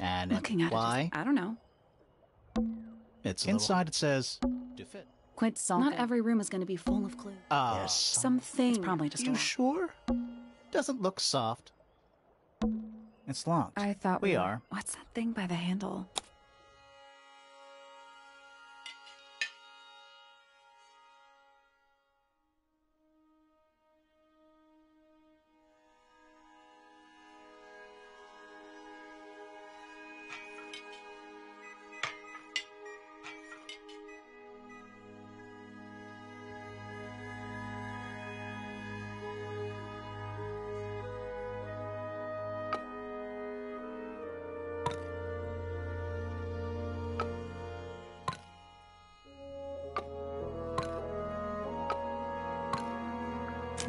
And Looking at why? it, I don't know. It's inside. It says to fit. Quit sulking. Not every room is going to be full of clues. Yes. Something. It's probably just You a lock. sure? Doesn't look soft. It's locked. I thought we are. What's that thing by the handle?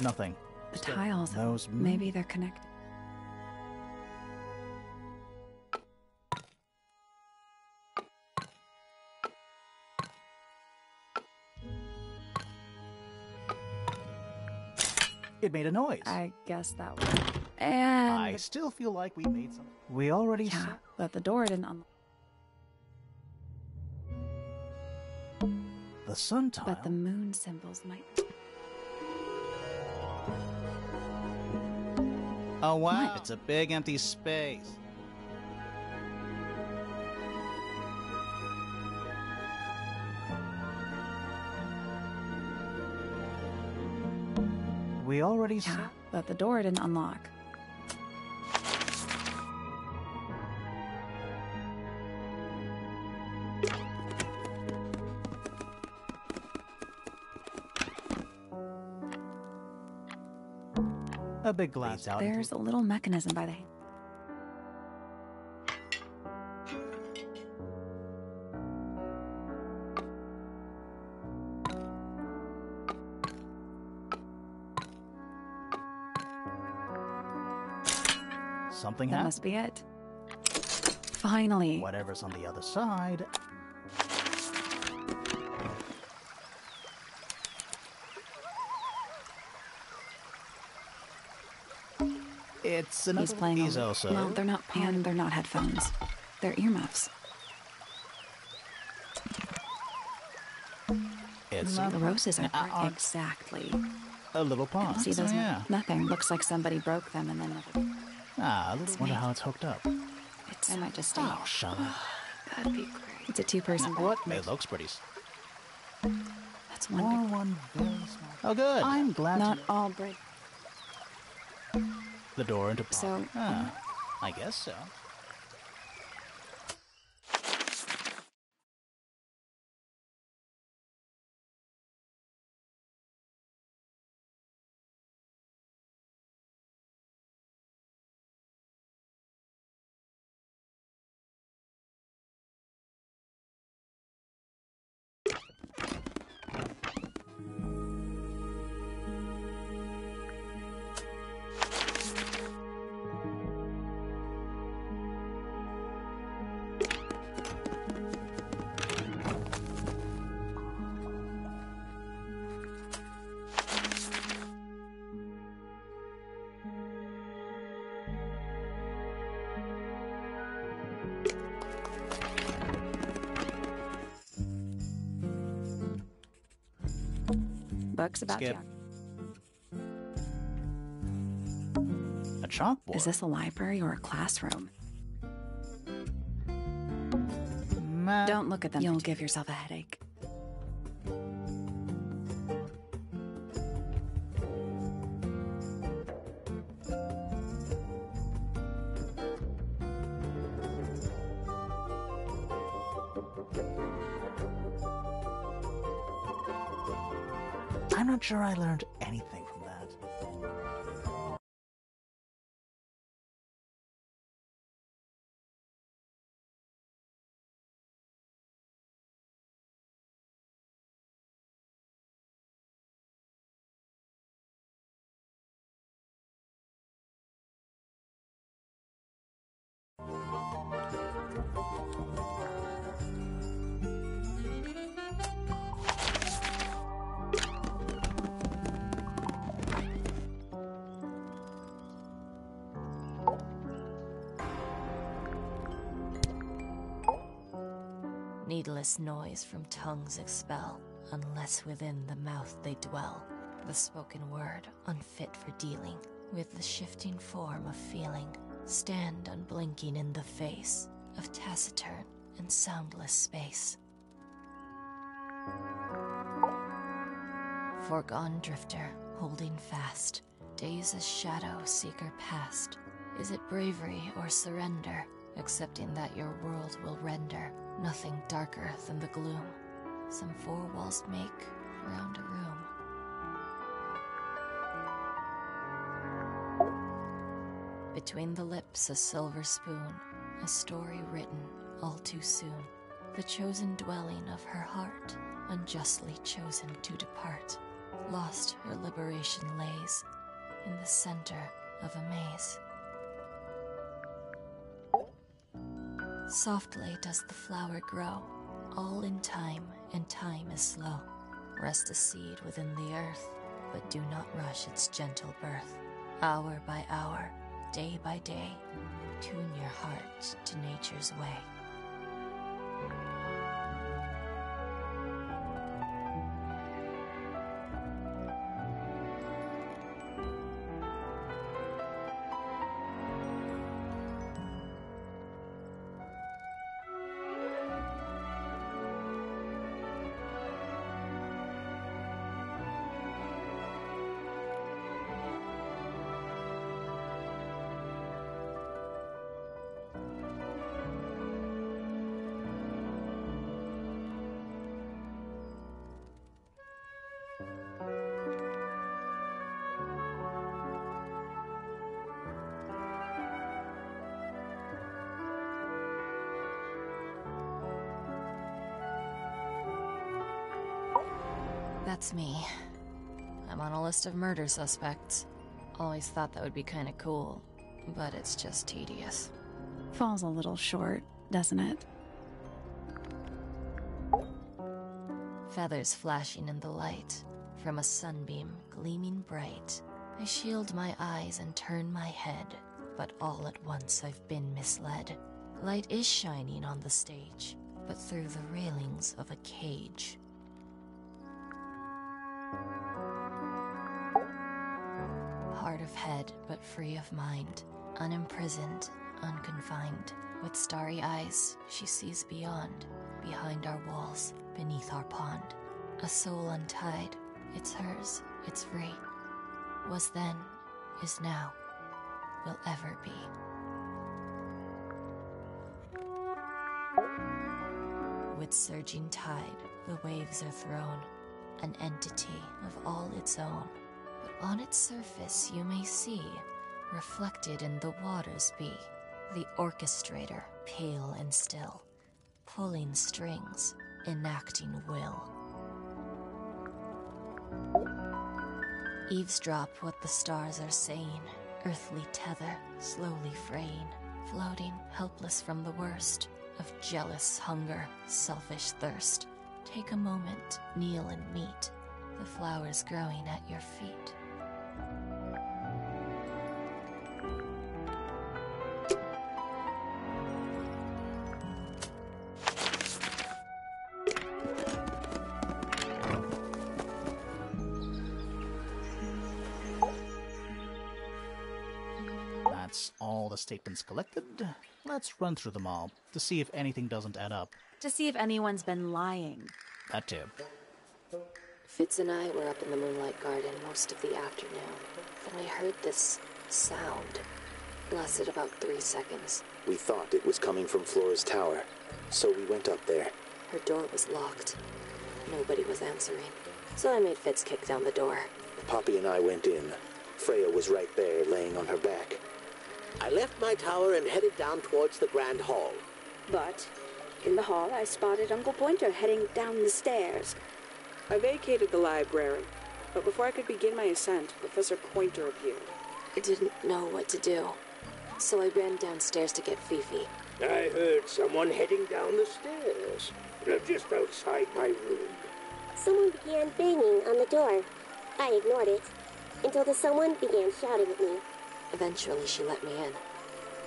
Nothing. The tiles. Those Maybe they're connected. It made a noise. I guess that was. And I still feel like we made some. We already yeah, saw. but the door didn't unlock. The sun tile. But the moon symbols might. Oh wow! What? It's a big empty space. We we already Yeah, saw? but the door didn't unlock. A big glass out. There's a little mechanism by the... Something That happened. must be it. Finally. Whatever's on the other side. It's another He's playing These on... also. Well, they're not they're not headphones. They're earmuffs. It's The roses are aren't exactly. a little pond. See those? Yeah. Nothing. Looks like somebody broke them and then never... Ah, let's wonder how it's hooked up. I might just stay. Oh, shut up. That'd be great. It's a two-person bed. What? It looks pretty. That's one Or big... one very small. Oh, good. I'm glad Not to... all brick. The door into pond. So... Ah, I guess so. Books about Skip. Jack. A chalkboard. Is this a library or a classroom? Don't look at them. You'll give yourself a headache. I'm not sure I learned anything from that. Needless noise from tongues expel, unless within the mouth they dwell. The spoken word, unfit for dealing with the shifting form of feeling, stand unblinking in the face of taciturn and soundless space. Foregone drifter, holding fast, days as shadow seeker past. Is it bravery or surrender, accepting that your world will render nothing darker than the gloom some four walls make round a room? Between the lips a silver spoon, a story written all too soon. The chosen dwelling of her heart, unjustly chosen to depart. Lost her liberation lays in the center of a maze. Softly does the flower grow, all in time, and time is slow. Rest a seed within the earth, but do not rush its gentle birth. Hour by hour, day by day, tune your heart to nature's way. That's me. I'm on a list of murder suspects. Always thought that would be kinda cool, but it's just tedious. Falls a little short, doesn't it? Feathers flashing in the light, from a sunbeam gleaming bright. I shield my eyes and turn my head, but all at once I've been misled. Light is shining on the stage, but through the railings of a cage. Hard of head, but free of mind, unimprisoned, unconfined. With starry eyes, she sees beyond, behind our walls, beneath our pond. A soul untied, it's hers, it's free. Was then, is now, will ever be. With surging tide, the waves are thrown, an entity of all its own. But on its surface you may see, reflected in the waters be, the orchestrator, pale and still, pulling strings, enacting will. Eavesdrop what the stars are saying, earthly tether, slowly fraying, floating, helpless from the worst of jealous hunger, selfish thirst. Take a moment, kneel and meet the flowers growing at your feet. That's all the statements collected. Let's run through them all to see if anything doesn't add up. To see if anyone's been lying. That too. Fitz and I were up in the Moonlight Garden most of the afternoon. Then we heard this sound. Lasted about 3 seconds. We thought it was coming from Flora's tower, so we went up there. Her door was locked. Nobody was answering. So I made Fitz kick down the door. Poppy and I went in. Freya was right there, laying on her back. I left my tower and headed down towards the Grand Hall. But in the hall, I spotted Uncle Pointer heading down the stairs. I vacated the library, but before I could begin my ascent, Professor Pointer appeared. I didn't know what to do, so I ran downstairs to get Fifi. I heard someone heading down the stairs, just outside my room. Someone began banging on the door. I ignored it, until the someone began shouting at me. Eventually, she let me in.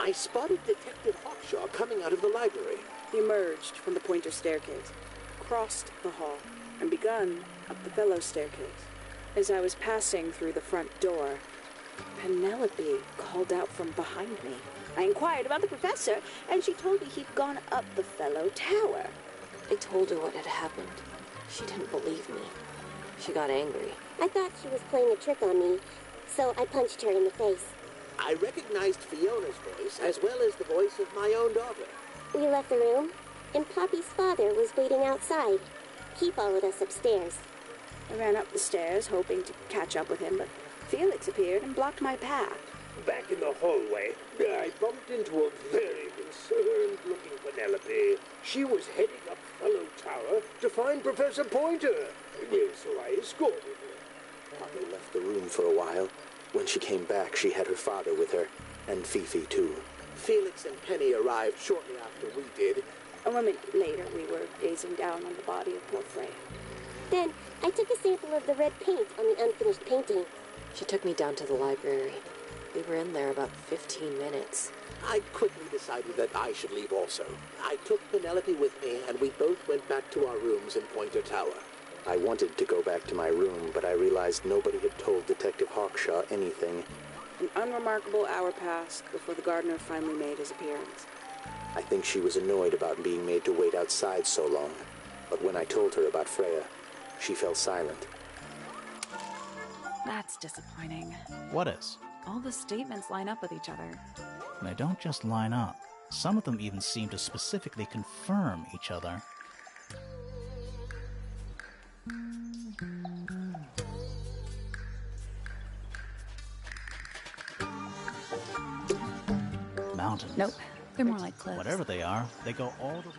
I spotted Detective Hawkshaw coming out of the library. He emerged from the Pointer staircase, crossed the hall, and begun up the fellow staircase. As I was passing through the front door, Penelope called out from behind me. I inquired about the professor, and she told me he'd gone up the fellow tower. I told her what had happened. She didn't believe me. She got angry. I thought she was playing a trick on me, so I punched her in the face. I recognized Fiona's voice as well as the voice of my own daughter. We left the room, and Poppy's father was waiting outside. He followed us upstairs. I ran up the stairs, hoping to catch up with him, but Felix appeared and blocked my path. Back in the hallway, I bumped into a very concerned-looking Penelope. She was heading up Fellow Tower to find Professor Pointer, so I escorted her. Poppy left the room for a while. When she came back, she had her father with her, and Fifi too. Felix and Penny arrived shortly after we did. A moment later, we were gazing down on the body of poor Freya. Then, I took a sample of the red paint on the unfinished painting. She took me down to the library. We were in there about 15 minutes. I quickly decided that I should leave also. I took Penelope with me, and we both went back to our rooms in Pointer Tower. I wanted to go back to my room, but I realized nobody had told Detective Hawkshaw anything. An unremarkable hour passed before the gardener finally made his appearance. I think she was annoyed about being made to wait outside so long, but when I told her about Freya, she fell silent. That's disappointing. What is? All the statements line up with each other. And they don't just line up. Some of them even seem to specifically confirm each other. Mountains. Nope. They're more like cliffs. Whatever they are, they go all the way.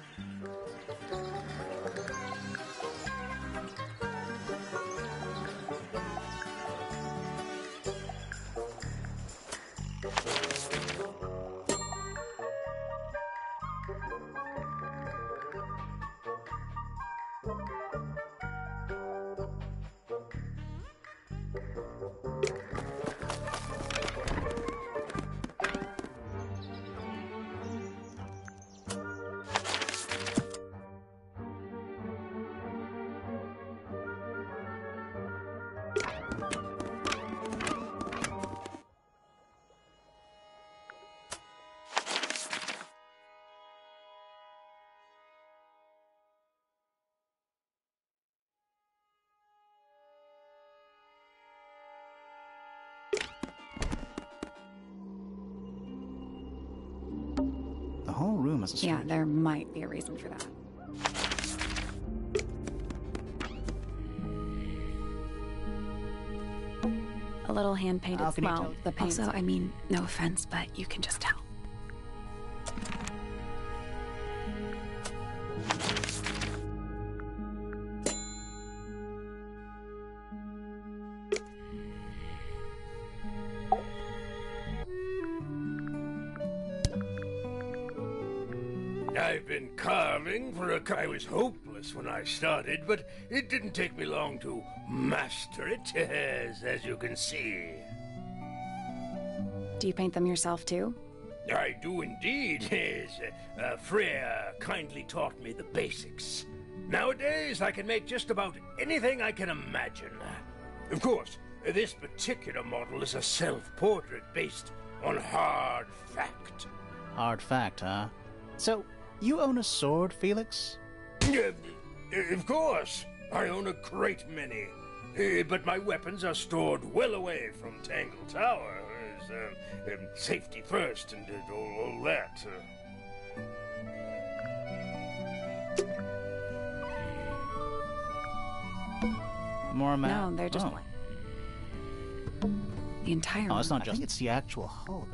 whole room as a street. Yeah, there might be a reason for that. A little hand-painted. How can you Well, tell? the paint. Also, I mean, no offense, but you can just tell. I've been carving I was hopeless when I started, but it didn't take me long to master it, as you can see. Do you paint them yourself, too? I do indeed, yes. Freya kindly taught me the basics. Nowadays, I can make just about anything I can imagine. Of course, this particular model is a self-portrait based on hard fact. Hard fact, huh? So, you own a sword, Felix? Of course. I own a great many. But my weapons are stored well away from Tangle Tower. Safety first and all that. More map? No, they're just the entire Oh, it's not room. just... I think it's the actual hull.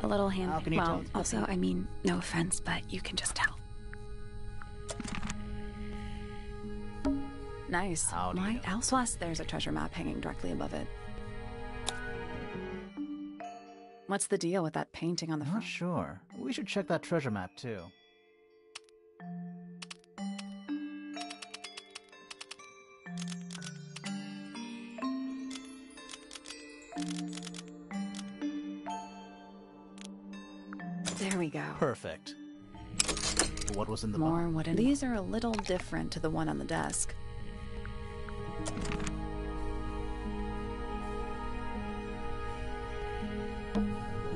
A little hand. How can you well, tell? also, I mean, no offense, but you can just tell. Nice. How do you Why know? else? Plus, there's a treasure map hanging directly above it. What's the deal with that painting on the Not front? sure. We should check that treasure map, too. There we go. Perfect. What was in the More box? wooden. These are a little different to the one on the desk.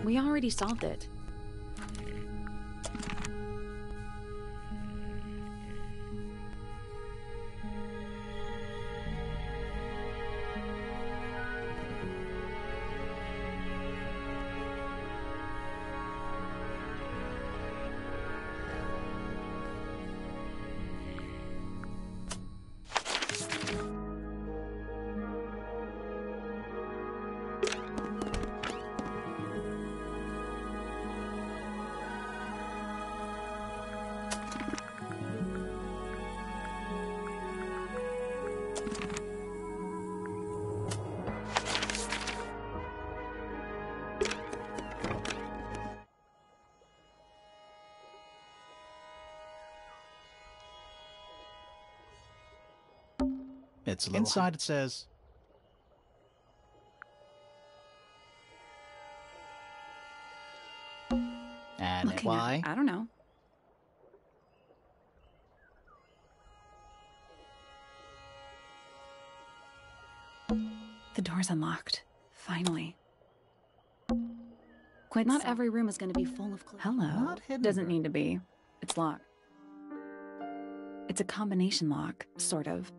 We already solved it. It's a little inside. It says, and Looking why? I don't know. The door's unlocked. Finally. Quite not every room is going to be full of clues. Hello. Not hidden Doesn't room. need to be. It's locked. It's a combination lock, sort of.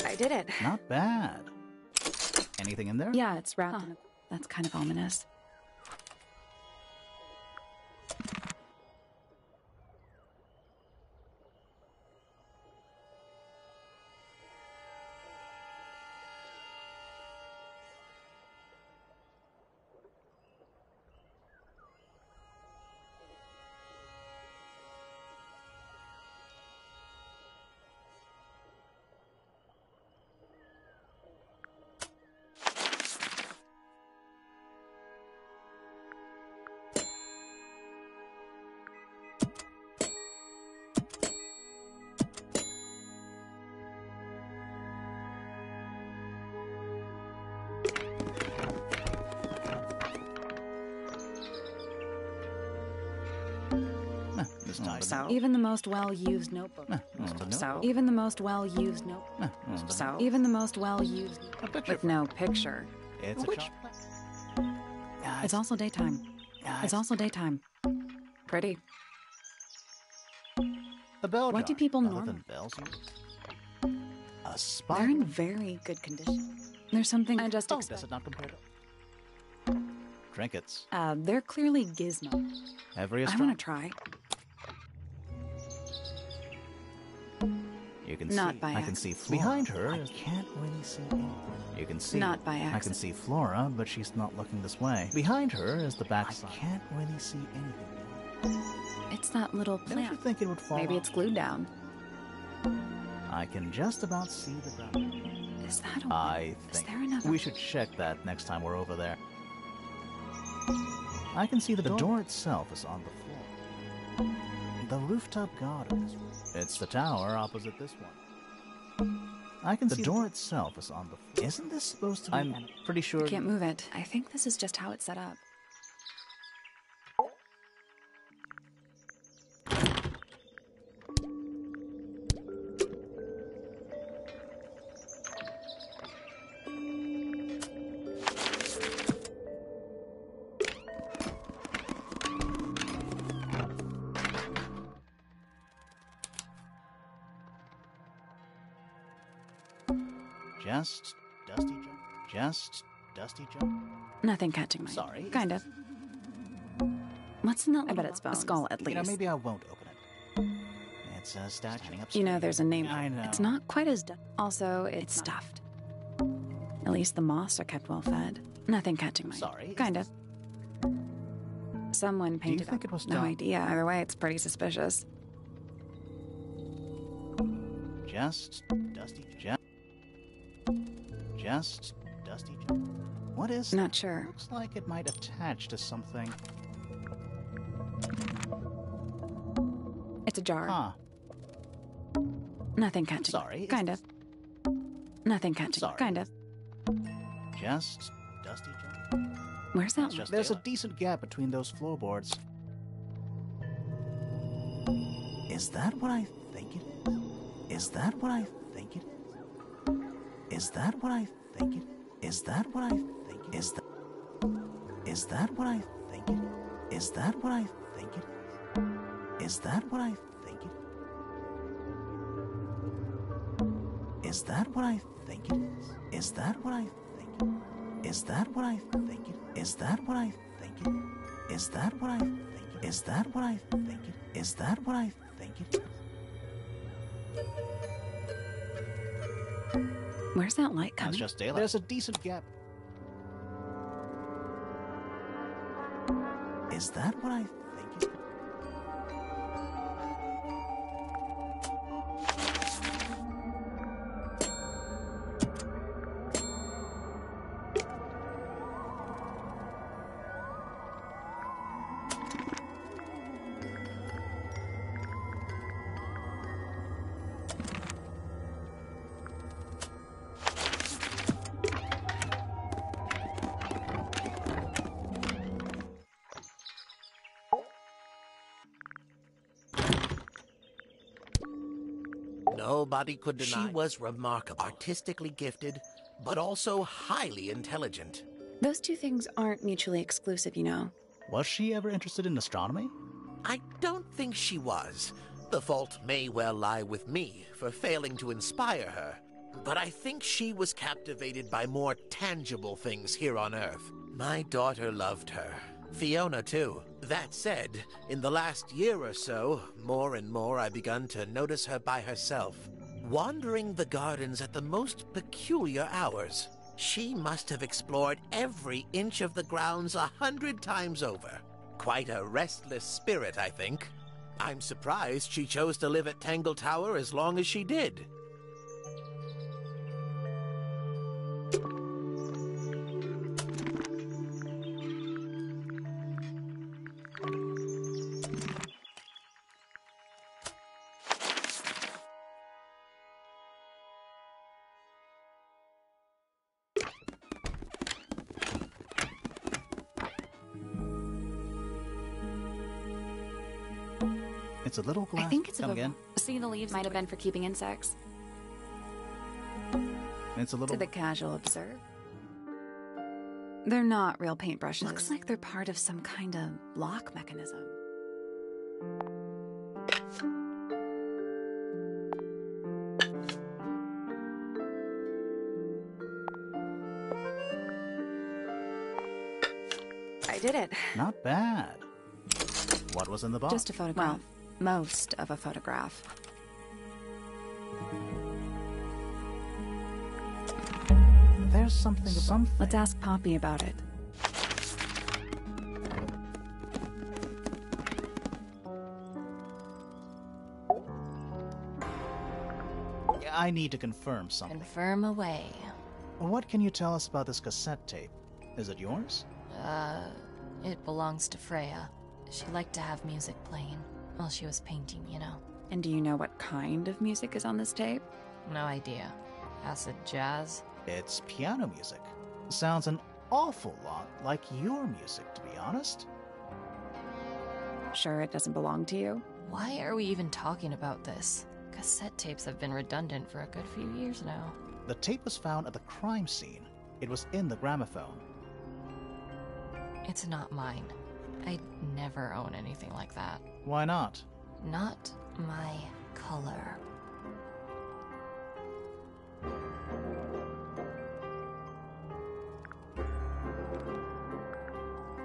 I did it. Not bad. Anything in there? Yeah, it's wrapped in a... That's kind of ominous. So even the most well-used notebook. So even the most well-used notebook. So even the most well-used with no picture. It's a Which? It's also daytime. It's also daytime. Pretty. A bell What do jar, people other normally? than bells? A spot. They're in very good condition. There's something I just Does expect. it not compare to trinkets? They're clearly gizmo. Every I want to try. You can Not see. by I can see accident. Flora. Behind her. I can't really see anything. You can see. Not by I can accident. see Flora, but she's not looking this way. Behind her is the backside. I can't really see anything. It's that little Don't you plant. think it would fall Maybe off? it's glued down. I can just about see the ground. Is that a I Is think there another? we should check that next time we're over there. I can see the door itself is on the floor. The rooftop garden is. It's the tower opposite this one. I can see the door itself is on the floor. Isn't this supposed to be? I'm pretty sure. I can't move it. I think this is just how it's set up. Just dusty jump. Just dusty jump. Nothing catching my. Sorry. Kind of. What's in that? I bet it's bones. A skull, at least. Maybe I won't open it. It's a statue. You know, there's a name. I know. It's not quite as. Also, it's stuffed. At least the moths are kept well fed. Nothing catching my. Sorry. Kind of. Someone painted think up. it was No done? idea. Either way, it's pretty suspicious. Just dusty jump. Just dusty jump. What is? Not sure. Looks like it might attach to something. It's a jar. Huh. Nothing catching. Sorry. Kind of. Nothing catching. Sorry. Kind of. Just dusty jump. Where's that? There's a decent gap between those floorboards. Is that what I think it is? Is that what I think it is? Is that what I think it is? Is that what I think it is? Is that what I think it is? Is that what I think it is? Is that what I think it is? Is that what I think it is? Is that what I think it is? Is that what I think it is? Is that what I think it is? Is that what I think it is? Is that what I think it is? Is that what I think it is? Where's that light coming? That's just daylight. There's a decent gap. Is that what I think it is? Nobody could deny. She was remarkable, artistically gifted, but also highly intelligent. Those two things aren't mutually exclusive, you know. Was she ever interested in astronomy? I don't think she was. The fault may well lie with me for failing to inspire her. But I think she was captivated by more tangible things here on Earth. My daughter loved her. Fiona, too. That said, in the last year or so, more and more I've begun to notice her by herself, wandering the gardens at the most peculiar hours. She must have explored every inch of the grounds 100 times over. Quite a restless spirit, I think. I'm surprised she chose to live at Tangle Tower as long as she did. It's a little glass. I think it's Come again. See, the leaves might have been for keeping insects. It's a little. To the casual observer. They're not real paintbrushes. Looks like they're part of some kind of lock mechanism. I did it. Not bad. What was in the box? Just a photograph. Well, most of a photograph. There's something. Let's ask Poppy about it. I need to confirm something. Confirm away. What can you tell us about this cassette tape? Is it yours? It belongs to Freya. She liked to have music playing while she was painting, you know. And do you know what kind of music is on this tape? No idea. Acid jazz? It's piano music. Sounds an awful lot like your music, to be honest. Sure it doesn't belong to you? Why are we even talking about this? Cassette tapes have been redundant for a good few years now. The tape was found at the crime scene. It was in the gramophone. It's not mine. I'd never own anything like that. Why not? Not my color.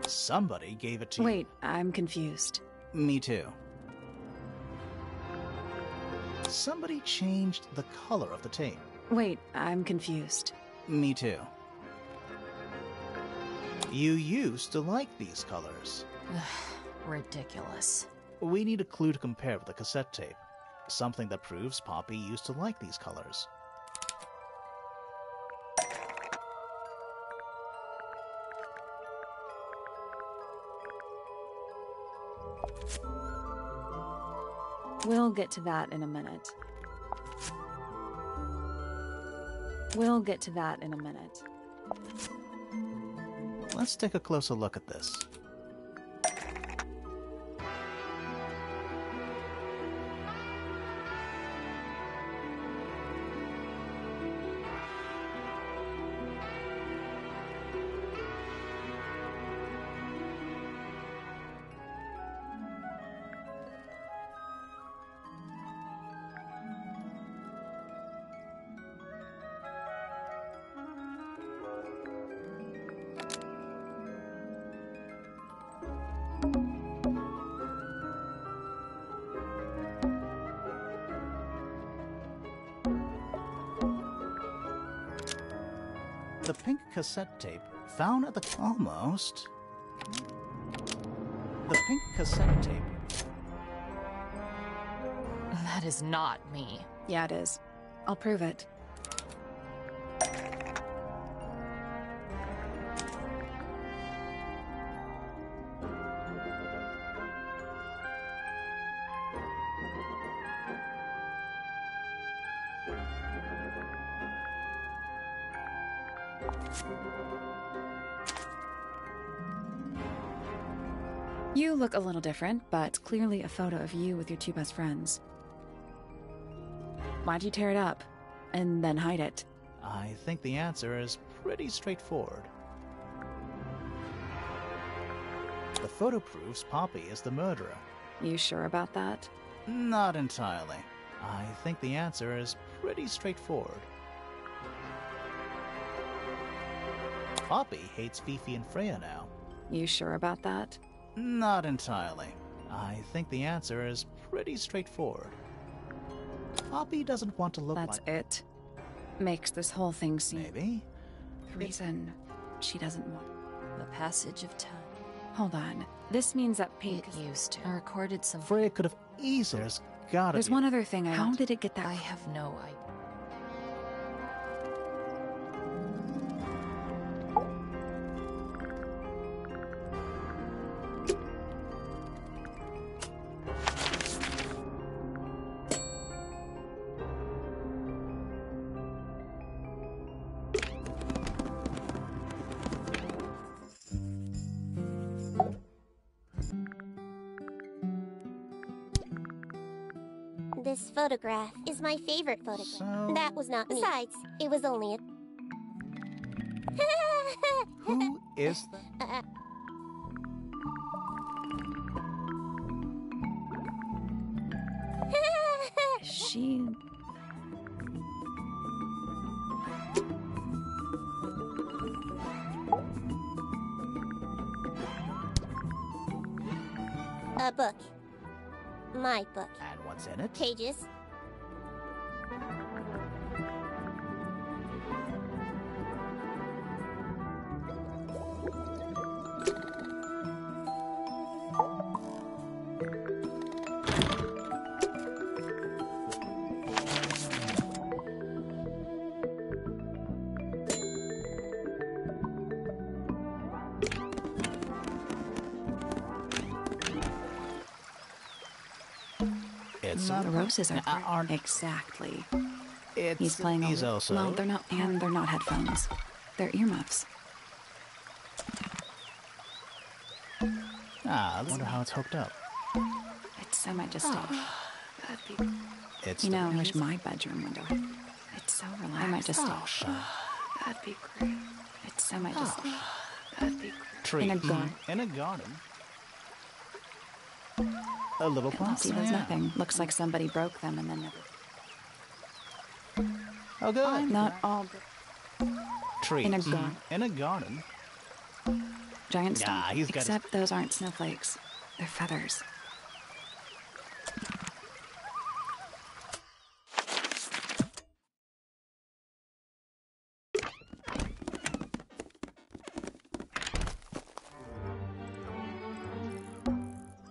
Somebody gave it to you. Wait, I'm confused. Me too. Somebody changed the color of the tape. Wait, I'm confused. Me too. You used to like these colors. Ridiculous. We need a clue to compare with the cassette tape. Something that proves Poppy used to like these colors. We'll get to that in a minute. We'll get to that in a minute. Let's take a closer look at this. The pink cassette tape found at the... Almost. The pink cassette tape. That is not me. Yeah, it is. I'll prove it. You look a little different, but clearly a photo of you with your two best friends. Why'd you tear it up and then hide it? I think the answer is pretty straightforward. The photo proves Poppy is the murderer. You sure about that? Not entirely. I think the answer is pretty straightforward. Poppy hates Fifi and Freya now. You sure about that? Not entirely. I think the answer is pretty straightforward. Poppy doesn't want to look like... That's it. Makes this whole thing seem... Maybe. The reason she doesn't want... The passage of time. Hold on. This means that Pink... It used to. I recorded some... Freya could have easily got it. There's one other thing I How want. Did it get that... I have no idea. This photograph is my favorite photograph. So... That was not me. Besides, it was only a... Who is that? She... A book. My book. And what's in it? Pages. The roses aren't exactly. He's playing He's also... Well, they're not, and they're not headphones. They're earmuffs. I wonder how it's hooked up. It's so majestic. That'd be... It's You know, I wish my bedroom window. It's so relaxing. I might just That'd be great. It's so majestic. That'd be great. Tree. In a garden. In a garden. A little plant. See, there's nothing. Looks like somebody broke them and then never. Oh, good. Not all. Trees. In a garden. In a garden. Giant stump. He's got Except those aren't snowflakes. They're feathers.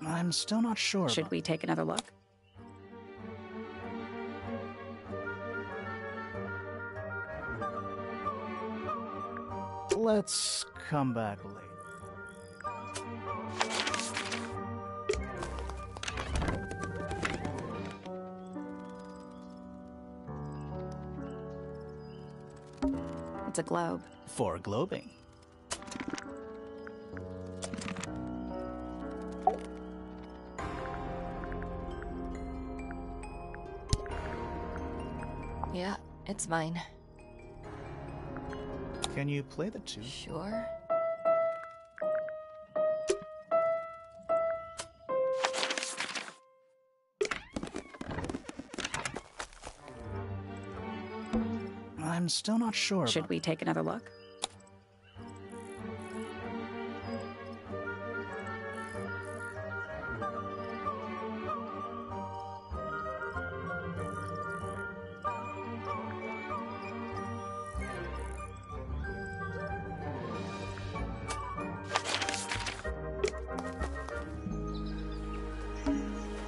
I'm still not sure. Should we take another look? Let's come back later. It's a globe. For globing. Yeah, it's mine. Can you play the tune? Sure. I'm still not sure. Should we take another look?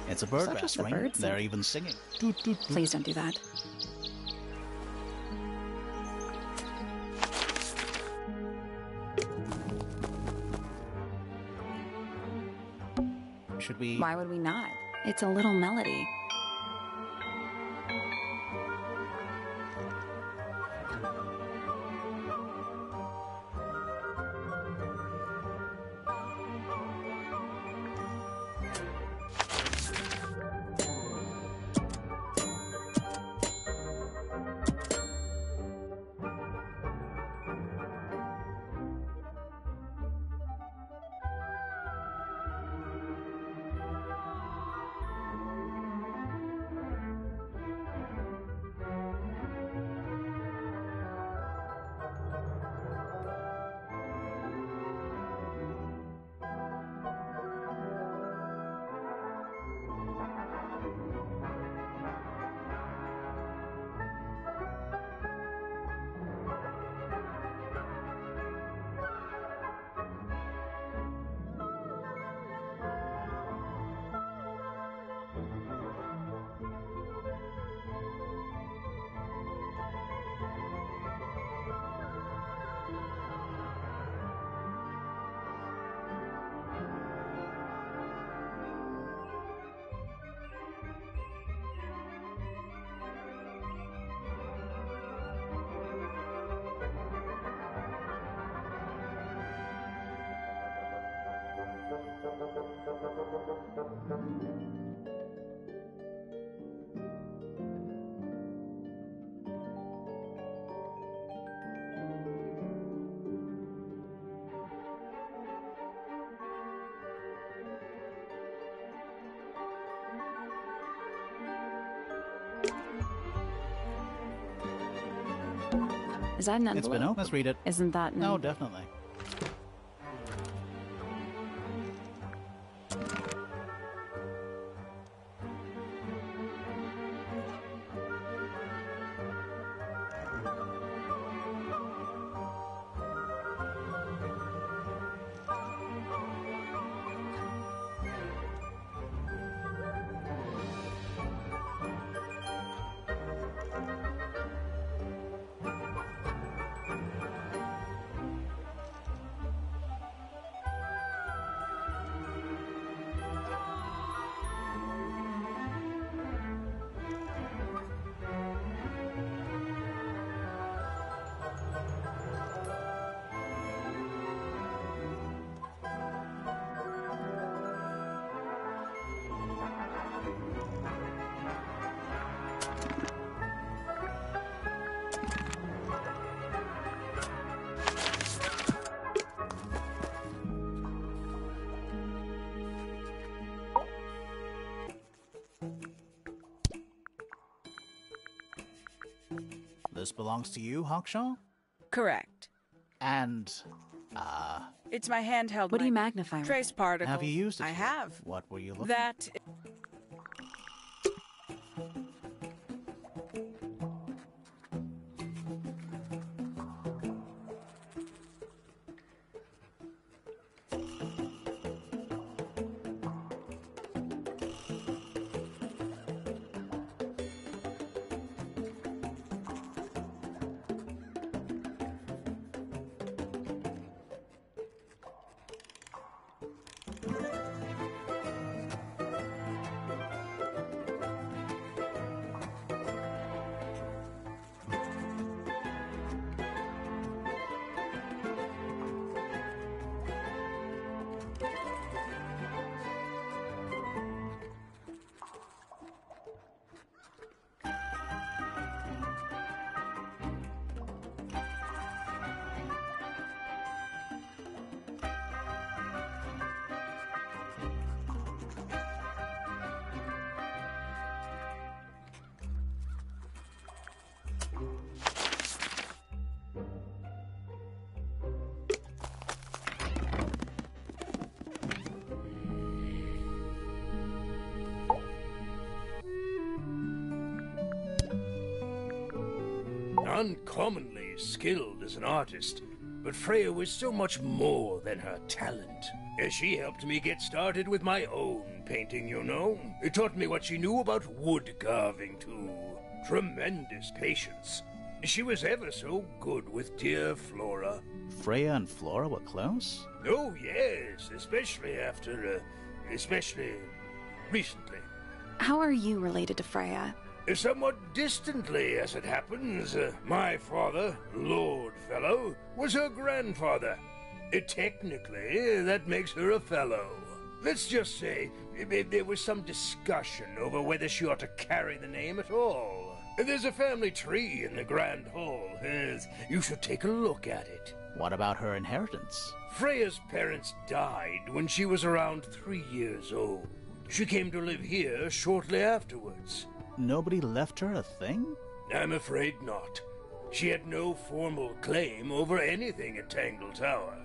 It's a bird Is that just the wrestling. birds? They're even singing. Please don't do that. Should we... Why would we not? It's a little melody. Is that an envelope? It's been open. Let's read it. Isn't that No, definitely. This belongs to you, Hawkshaw? Correct. And, It's my handheld. What do you magnify? Trace particle. have you used it? I have. What were you looking That. Uncommonly skilled as an artist, but Freya was so much more than her talent. She helped me get started with my own painting, you know. It taught me what she knew about wood carving, too. Tremendous patience. She was ever so good with dear Flora. Freya and Flora were close? Oh, yes, especially recently. How are you related to Freya? Somewhat distantly, as it happens. My father, Lord Fellow, was her grandfather. Technically, that makes her a fellow. Let's just say there was some discussion over whether she ought to carry the name at all. There's a family tree in the Grand Hall. You should take a look at it. What about her inheritance? Freya's parents died when she was around 3 years old. She came to live here shortly afterwards. Nobody left her a thing? I'm afraid not. She had no formal claim over anything at Tangle Tower.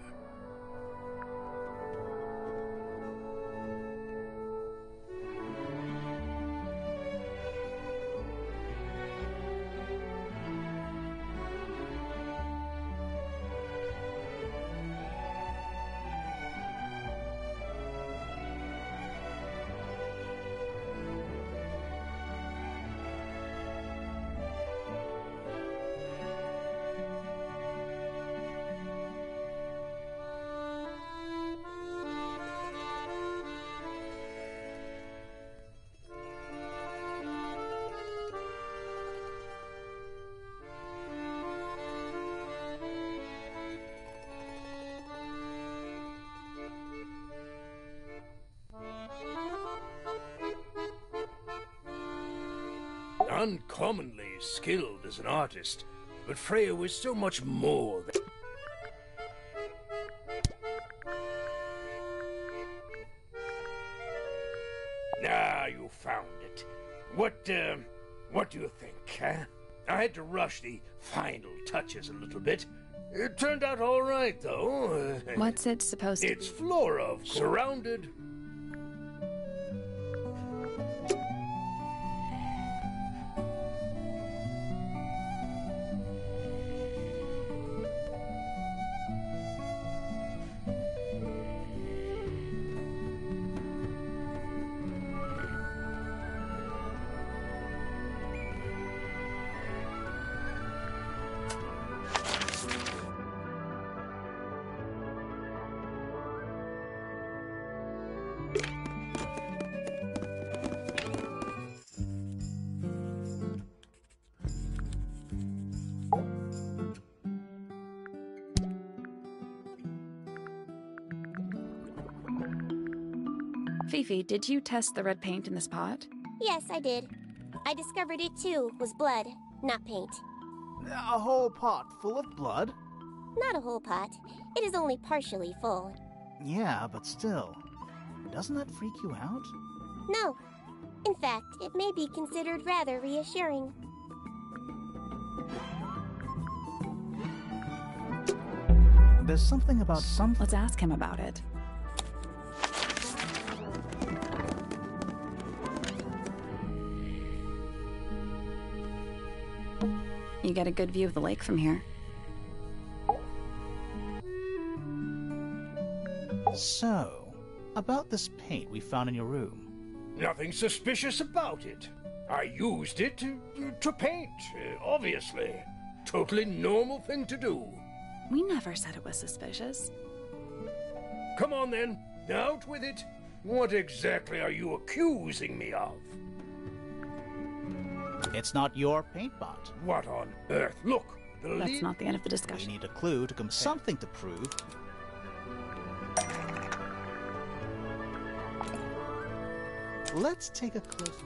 Uncommonly skilled as an artist, but Freya was so much more than... Ah, you found it. What do you think, huh? I had to rush the final touches a little bit. It turned out all right, though. What's it supposed to be? It's Flora, of course. Surrounded. Fifi, did you test the red paint in this pot? Yes, I did. I discovered it too was blood, not paint. A whole pot full of blood? Not a whole pot. It is only partially full. Yeah, but still. Doesn't that freak you out? No. In fact, it may be considered rather reassuring. There's something about some... Let's ask him about it. You get a good view of the lake from here. So, about this paint we found in your room. Nothing suspicious about it. I used it to paint, obviously. Totally normal thing to do. We never said it was suspicious. Come on then, out with it. What exactly are you accusing me of? It's not your paint pot. What on earth? Look, That's not the end of the discussion. We need a clue to compare. Something to prove. Let's take a close...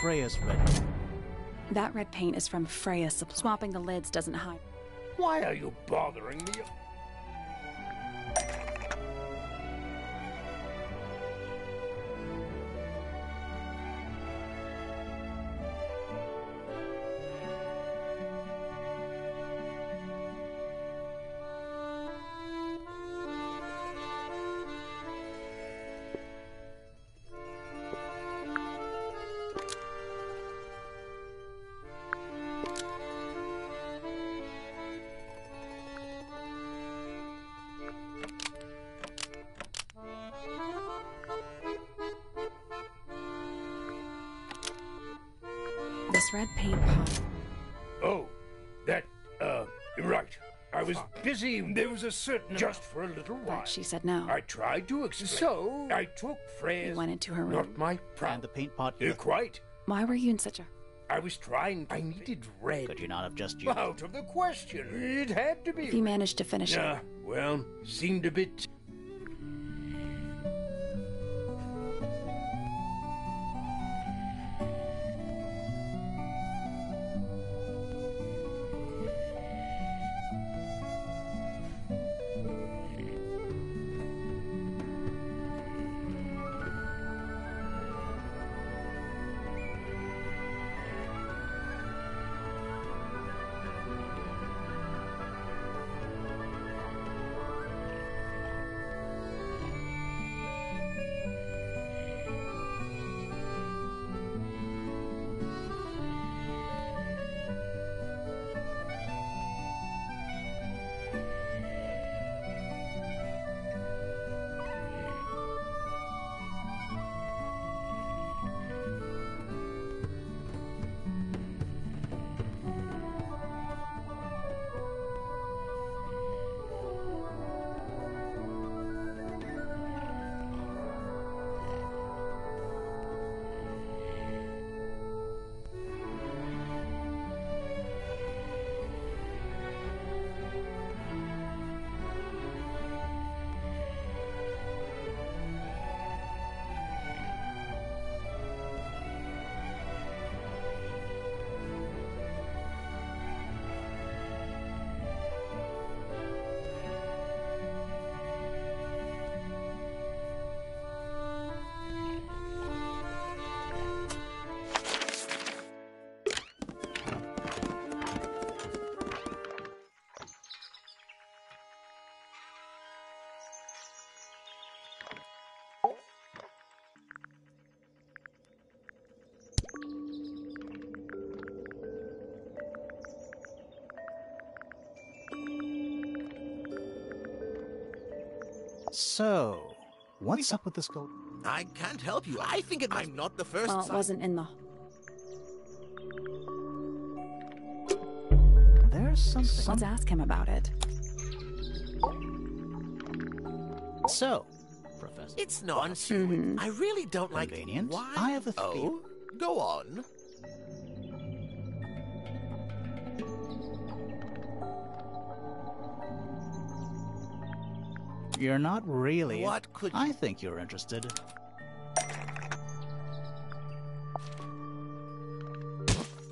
Freya's red. That red paint is from Freya. Swapping the lids doesn't hide. Why are you bothering me? This red paint pot. Oh, that, right. I was busy. There was a certain... Just for a little while. But she said no. I tried to explain. So, I took Freya's... You went into her room. Not my problem. And the paint pot... Quite. Why were you in such a... I was trying... I needed red. Could you not have just used... Out of the question. It had to be. If you managed to finish it. Well, seemed a bit... So, what's up with this gold? I can't help you. I think I'm not the first. Well, it wasn't in the... There's something... Let's ask him about it. So, Professor... It's not. I really don't like... Convenient. Why? I have a theory. Oh, go on. You're not really... What could... I think you're interested.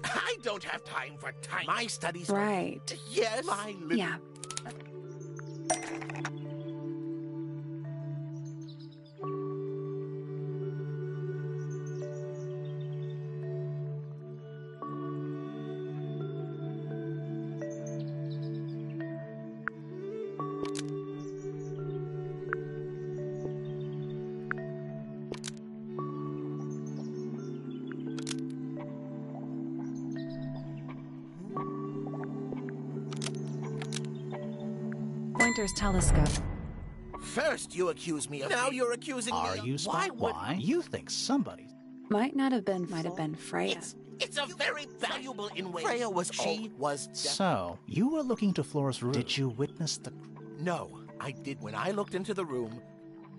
I don't have time for time. My studies... Right. Yes. My little... Yeah. Pointer's telescope. First you accuse me of... Now you're accusing me Are of... you smart? Why? You think somebody... Might not have been Freya. It's a very valuable in way. Freya was... She was... So, you were looking to Flora's room. Did you witness the... No, I did. When I looked into the room...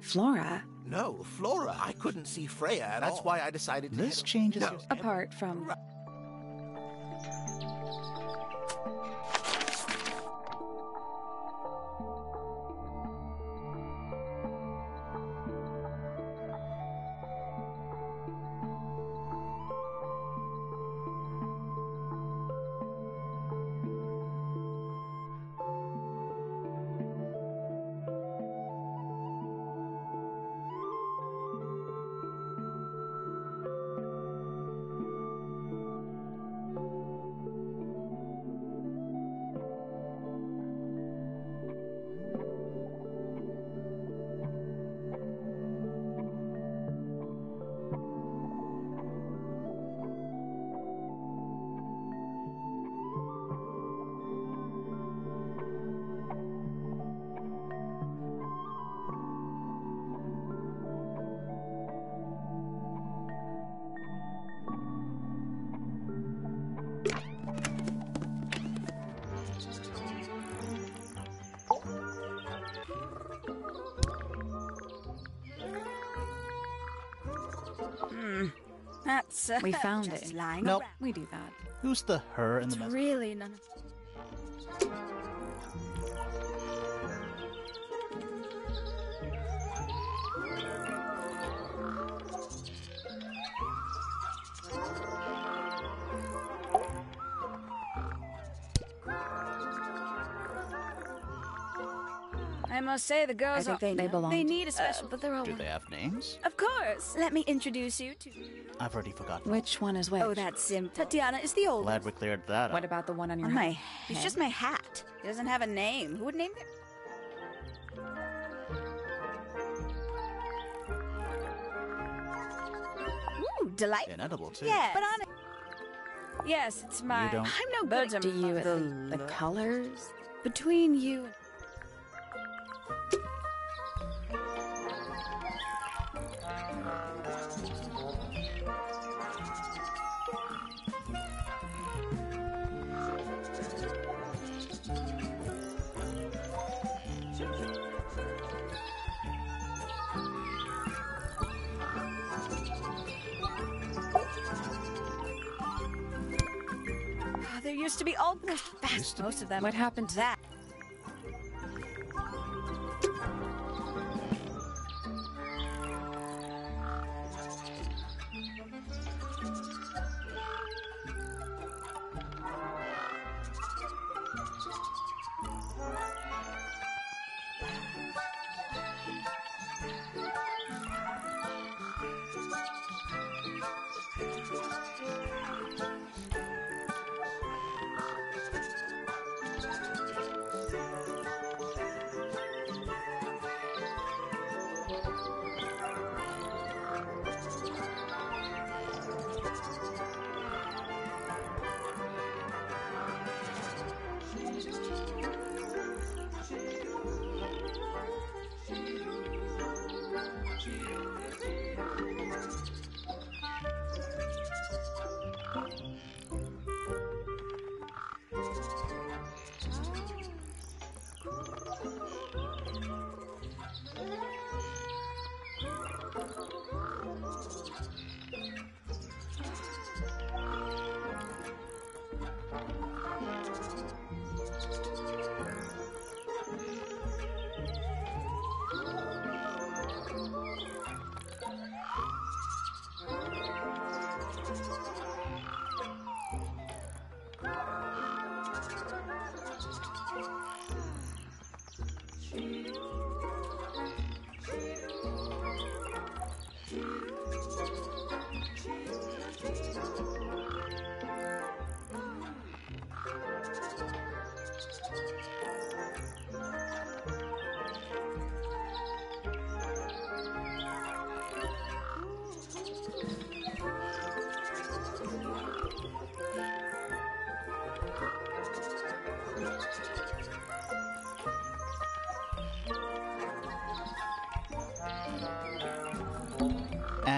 Flora? No, Flora. I couldn't see Freya at all. That's why I decided to... This changes... No. Apart from... That's We found just it. lying Nope. around. We do that. Who's the her in the It's message? really none of... I must say the girls I think they belong. They need a special... But they're all... Do they have names? Of course. Let me introduce you to... I've already forgotten. Which one is which? Oh, that's Tatiana is the old Glad we cleared that up. What about the one on your on my head? head. It's just my hat. It doesn't have a name. Who would name it? Ooh, delightful. Inedible, too. Yeah, but on it. Yes, it's my... don't- I'm no But good. do you the colors between you? There used to be all fast. Most of them. What happened to that?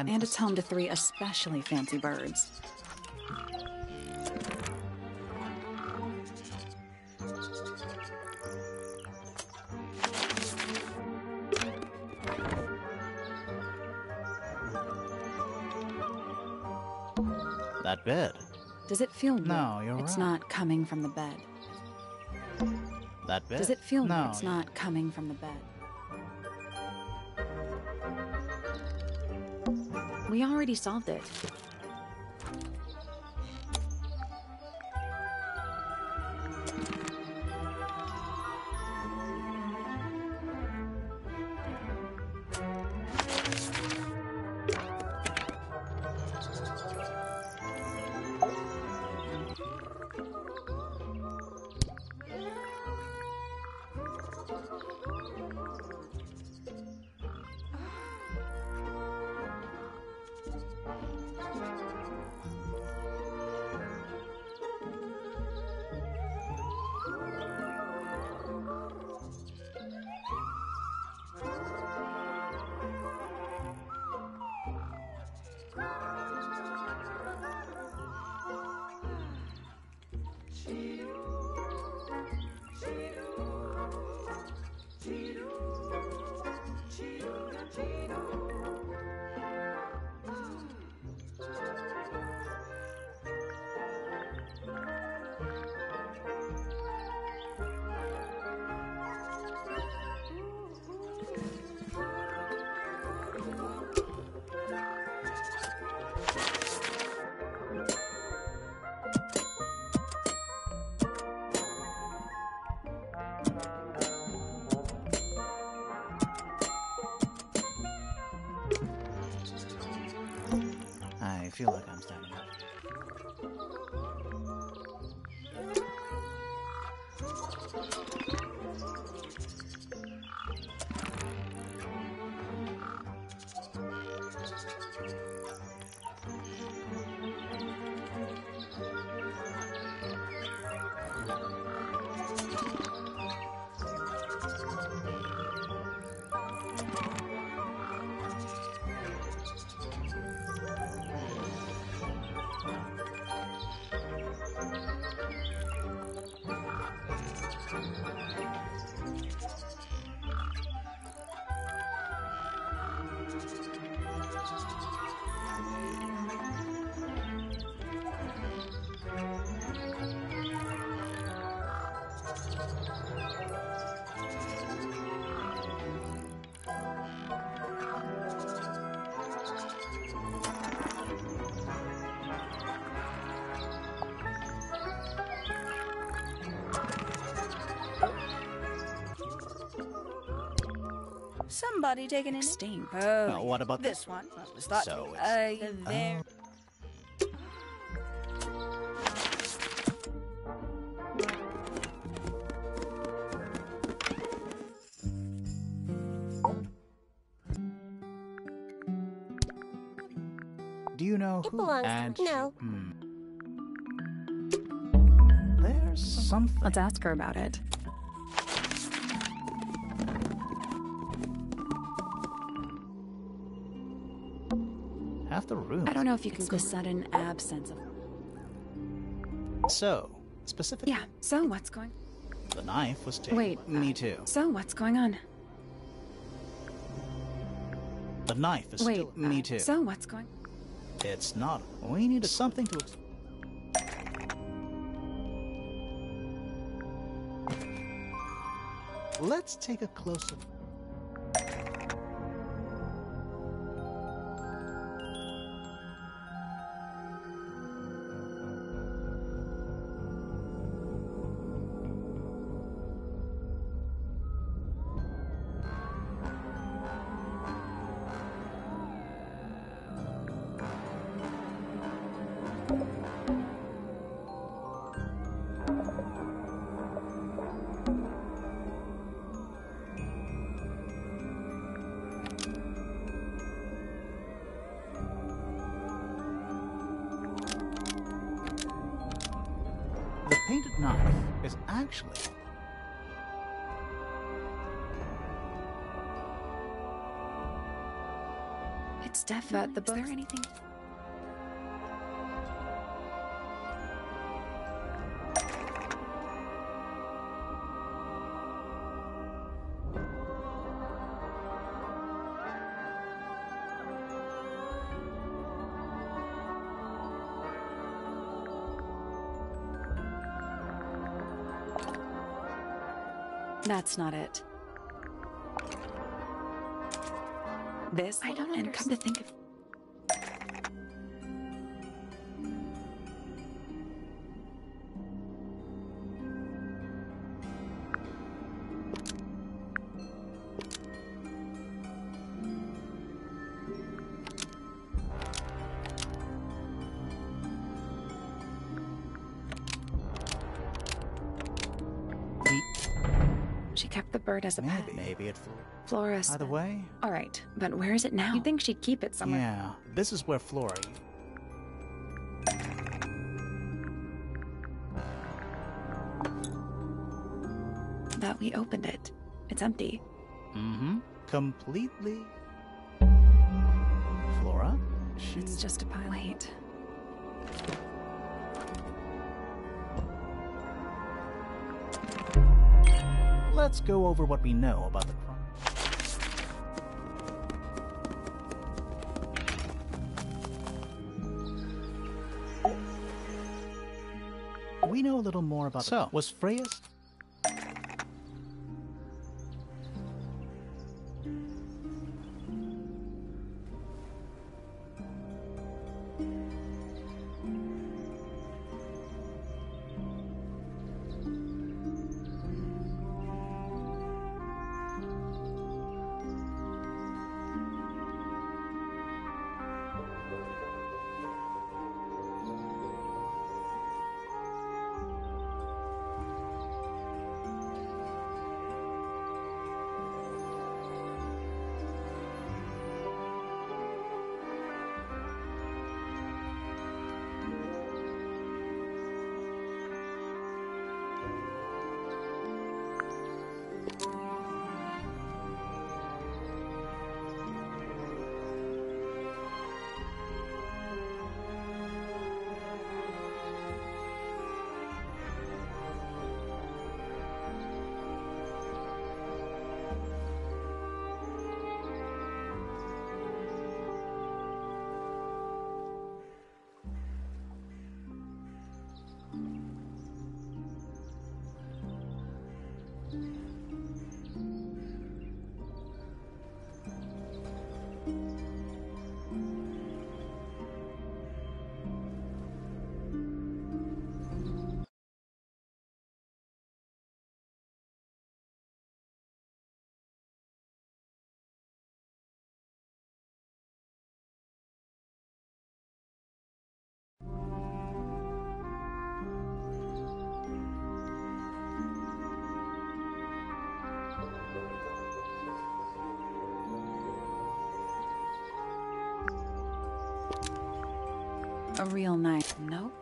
And it's home to 3 especially fancy birds. That bed. Does it feel weird? No, you're It's right. not coming from the bed. That bed. Does it feel No, weird? It's not coming from the bed. We already solved it. I feel like I'm standing up. Somebody taking an sting. Well, what about this one? Well, it was thought So there. Do you know It who? belongs. And No. There's something. Let's ask her about it. Half the room. I don't know if you can the sudden absence of... So, specifically. Yeah, so what's going... The knife was taken. Wait. Me too. So what's going on? The knife is Wait. still. Me too. So what's going... It's not. We need something to. Let's take a closer. The painted knife is actually... It's definitely. Is there anything? That's not it. This? I don't understand. And come to think of... She kept the bird as a pet. Maybe it Flora. By the way... All right, but where is it now? You'd think she'd keep it somewhere. Yeah, this is where Flora... But we opened it. It's empty. Mm-hmm. Completely... Flora? It's just a pile. Wait. Let's go over what we know about the crime. We know a little more about was Freya's... A real knife. Nope.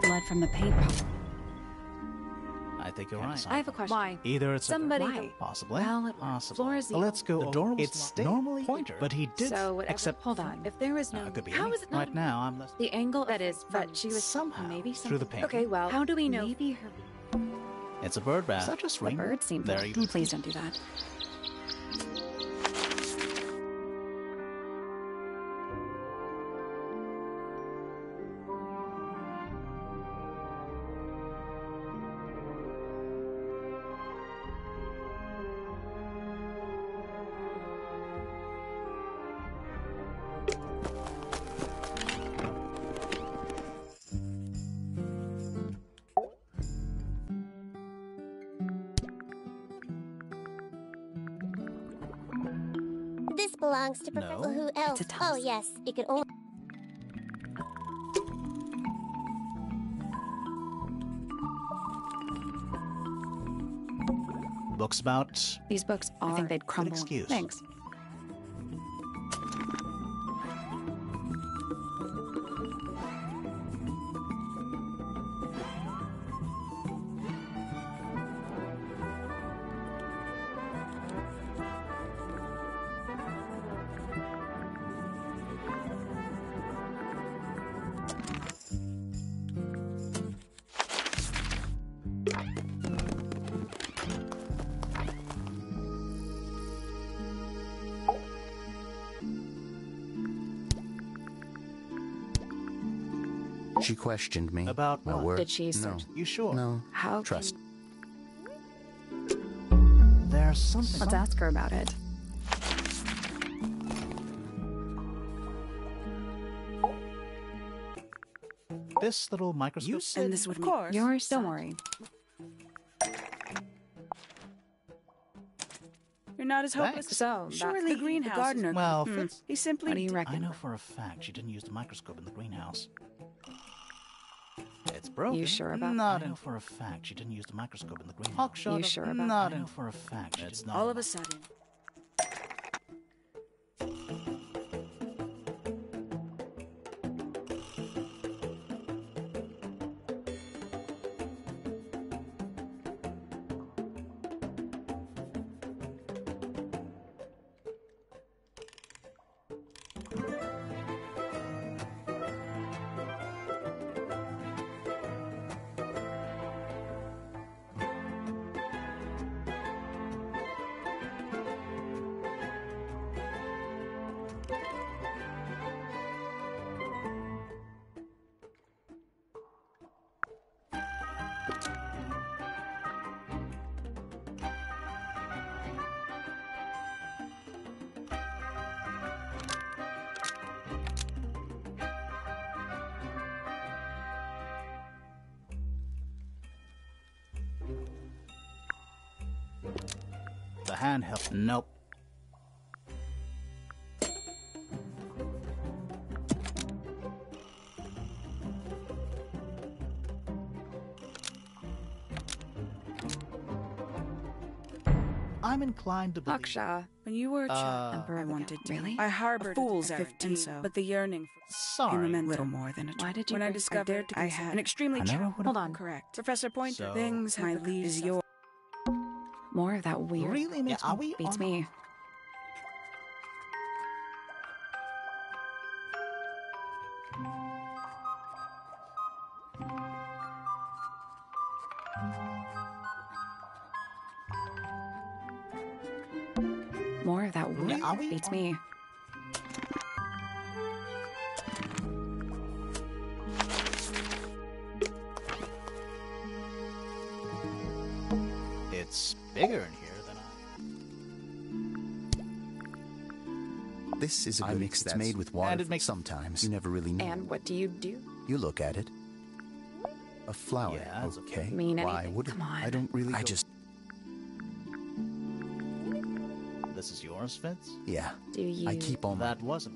Blood from the paint pot. I think you're right. I have a question. Why? Either it's somebody. Why? Possibly. Well, possibly. Flora's But let's go. The door was it's normally pointer, but he did. So whatever. Except hold on. If there was no, could be how is it not? Right now, I'm less. The angle that is, but she was somehow maybe through the paint. Okay, well, how do we know? Maybe her. It's a bird bath. Is that just The bird seemed. There you go. Please don't do that. belongs to Professor No. Who else? It's a Oh tusk. yes, it could only. Books about... These books are... I think they'd crumble. excuse. Thanks. She questioned me. About my what? work. Did she No. search? You sure? No. How? Trust. There's something... Let's ask her about it. This little microscope... You said this would of make course. Yours, don't worry. You're not as hopeless. Thanks. So, Surely that's the greenhouse. gardener. Well, Hmm. Fitz... He simply. What do you did- reckon? I know for a fact she didn't use the microscope in the greenhouse. It's broken. You sure about Not that? I know for a fact she didn't use the microscope in the greenhouse. You sure about Not that? I know for a fact it's not. All of a sudden, The handheld. Nope. I'm inclined to believe... Aksha. when you were a child, Emperor I of the wanted to. Really? I harbored A fool's a errand, 15, and so- but the yearning for Sorry. came a little more than a Why did you When I bring- discovered dared to I consider- had an extremely I never would've- Hold on. correct. Professor Pointer, So- things my leave is your. More of that weird Really? beats Are me. we Beats on- me. More of that weird Are we beats on- me. It's bigger in here than I... This is a I good mix It's that- made with water. and it makes- Sometimes you never really know. And what do you do? You look at it. A flower. Yeah, that's okay. Mean Why anything? would it? Come on. I don't really. I just. This is yours, Fitz? Do you... I keep all my. That wasn't.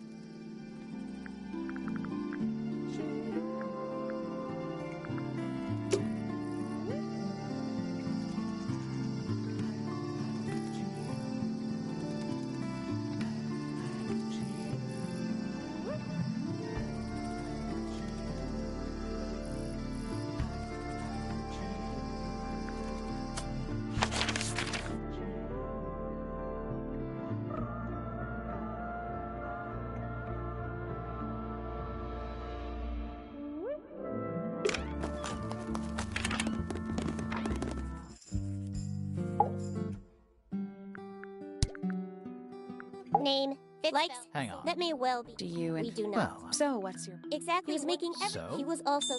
Name, Fitz. Likes. Hang on. That may well be. Do you... We do not. Well, So, what's your... Exactly. He was making So? He was also.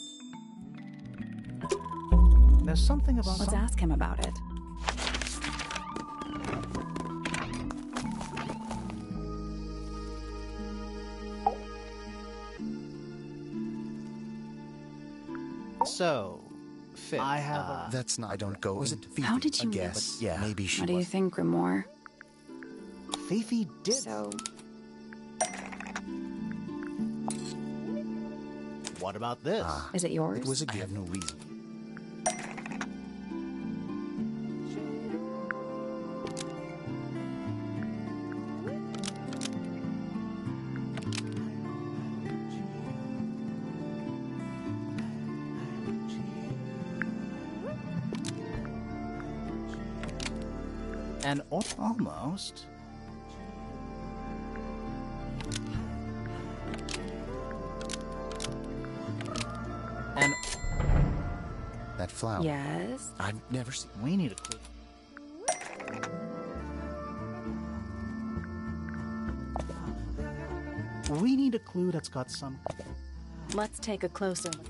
there's something about... Let's ask him about it. So, Fitz, I have a... That's not. I don't go. Was it Fifi? How did you I guess. know? Yeah. Maybe she What do you was. think, Grimoire? Fifi did... So, What about this? Is it yours? It was a I gift. have no reason. And almost. And That flower. Yes. I've never seen. we need a clue. We need a clue that's got some. Let's take a closer look.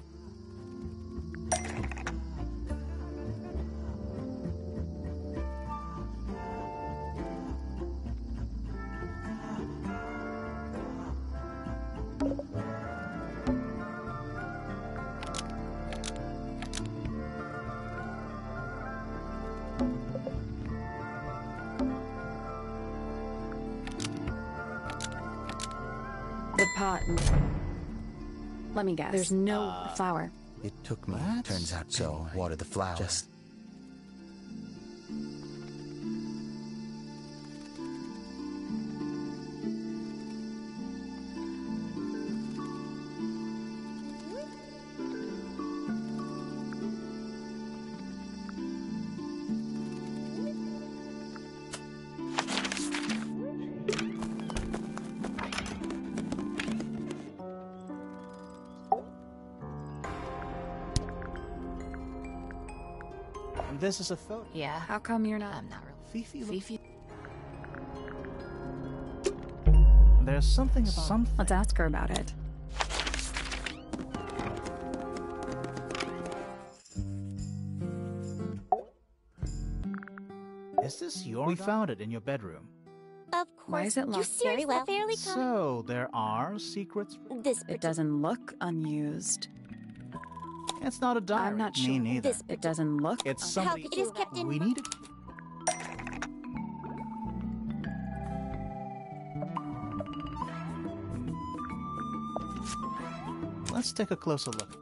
The pot. Let me guess. There's no flower. It took me. That's Turns out so. Water the flower. Just. This is a photo. Yeah. How come you're not? I'm not really. Fifi, look. Fifi. There's something about Let's ask her about it. Is this your? We found it in your bedroom. Of course. Why is it You locked? serious? Very well. Fairly So there are secrets. This It doesn't look unused. It's not a diary. I'm not Me sure. neither. This It doesn't look. It's How somebody. could you? It is kept in. We need it. Let's take a closer look.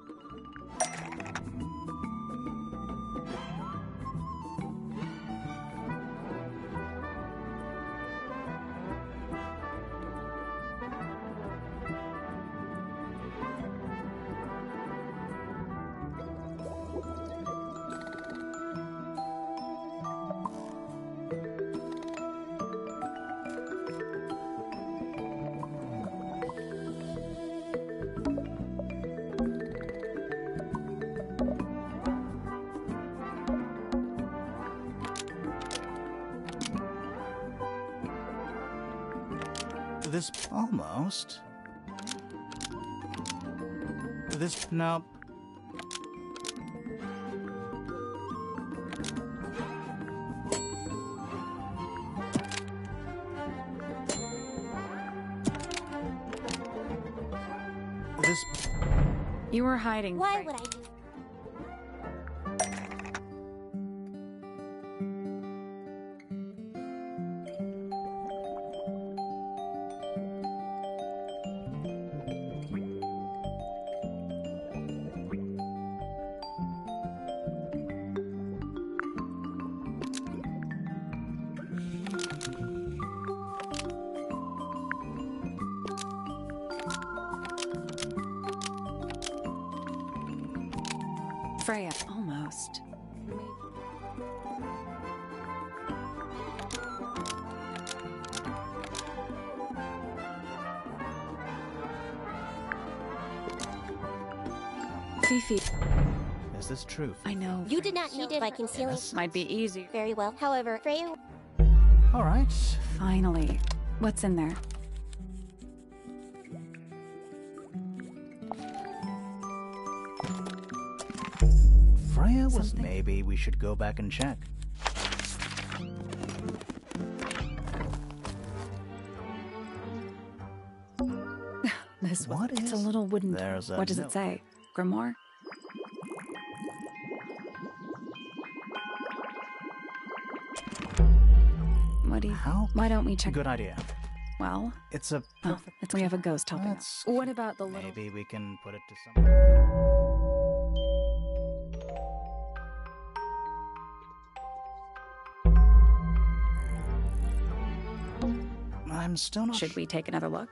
This almost. This nope. This. You were hiding. Why Freya. would I do? Freya. Almost. Fifi. Is this true? I know. You did not need it by concealing. Yes. Might be easy. Very well. However, Freya. All right. Finally. What's in there? Freya was. Something. Maybe we should go back and check. This one. What It's a is- little wooden. There's a What does note. it say? Grimoire? What do you? How? Why don't we check? Good idea. Well, It's a oh, perfect... we have a ghost helping us. That's What about the little... Maybe we can put it to some... I'm still not... Should we take another look?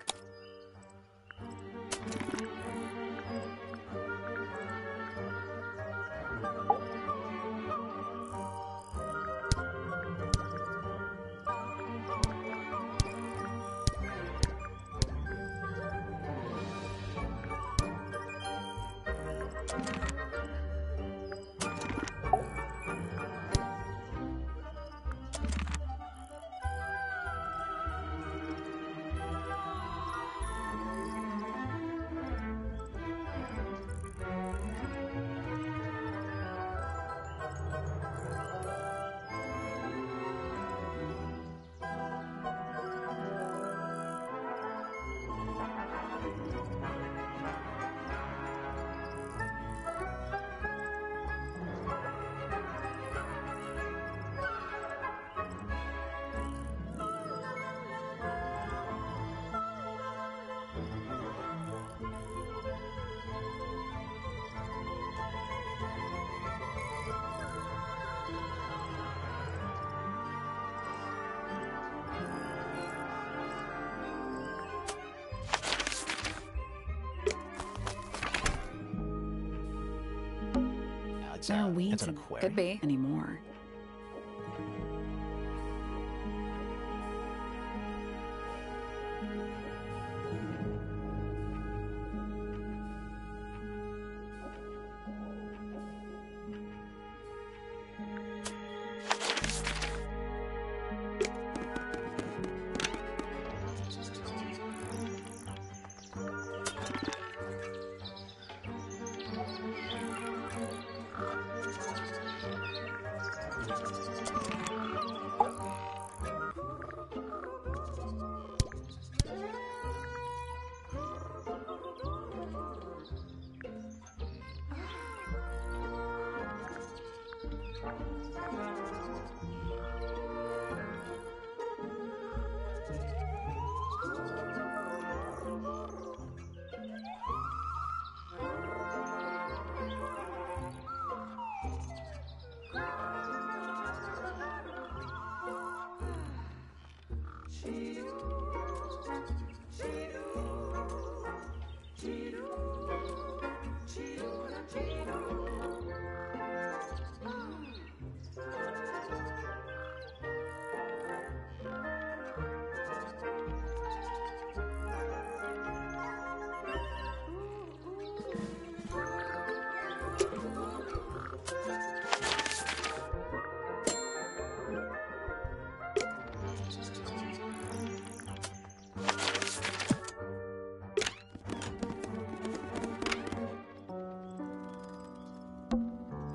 There are weeds and could be anymore.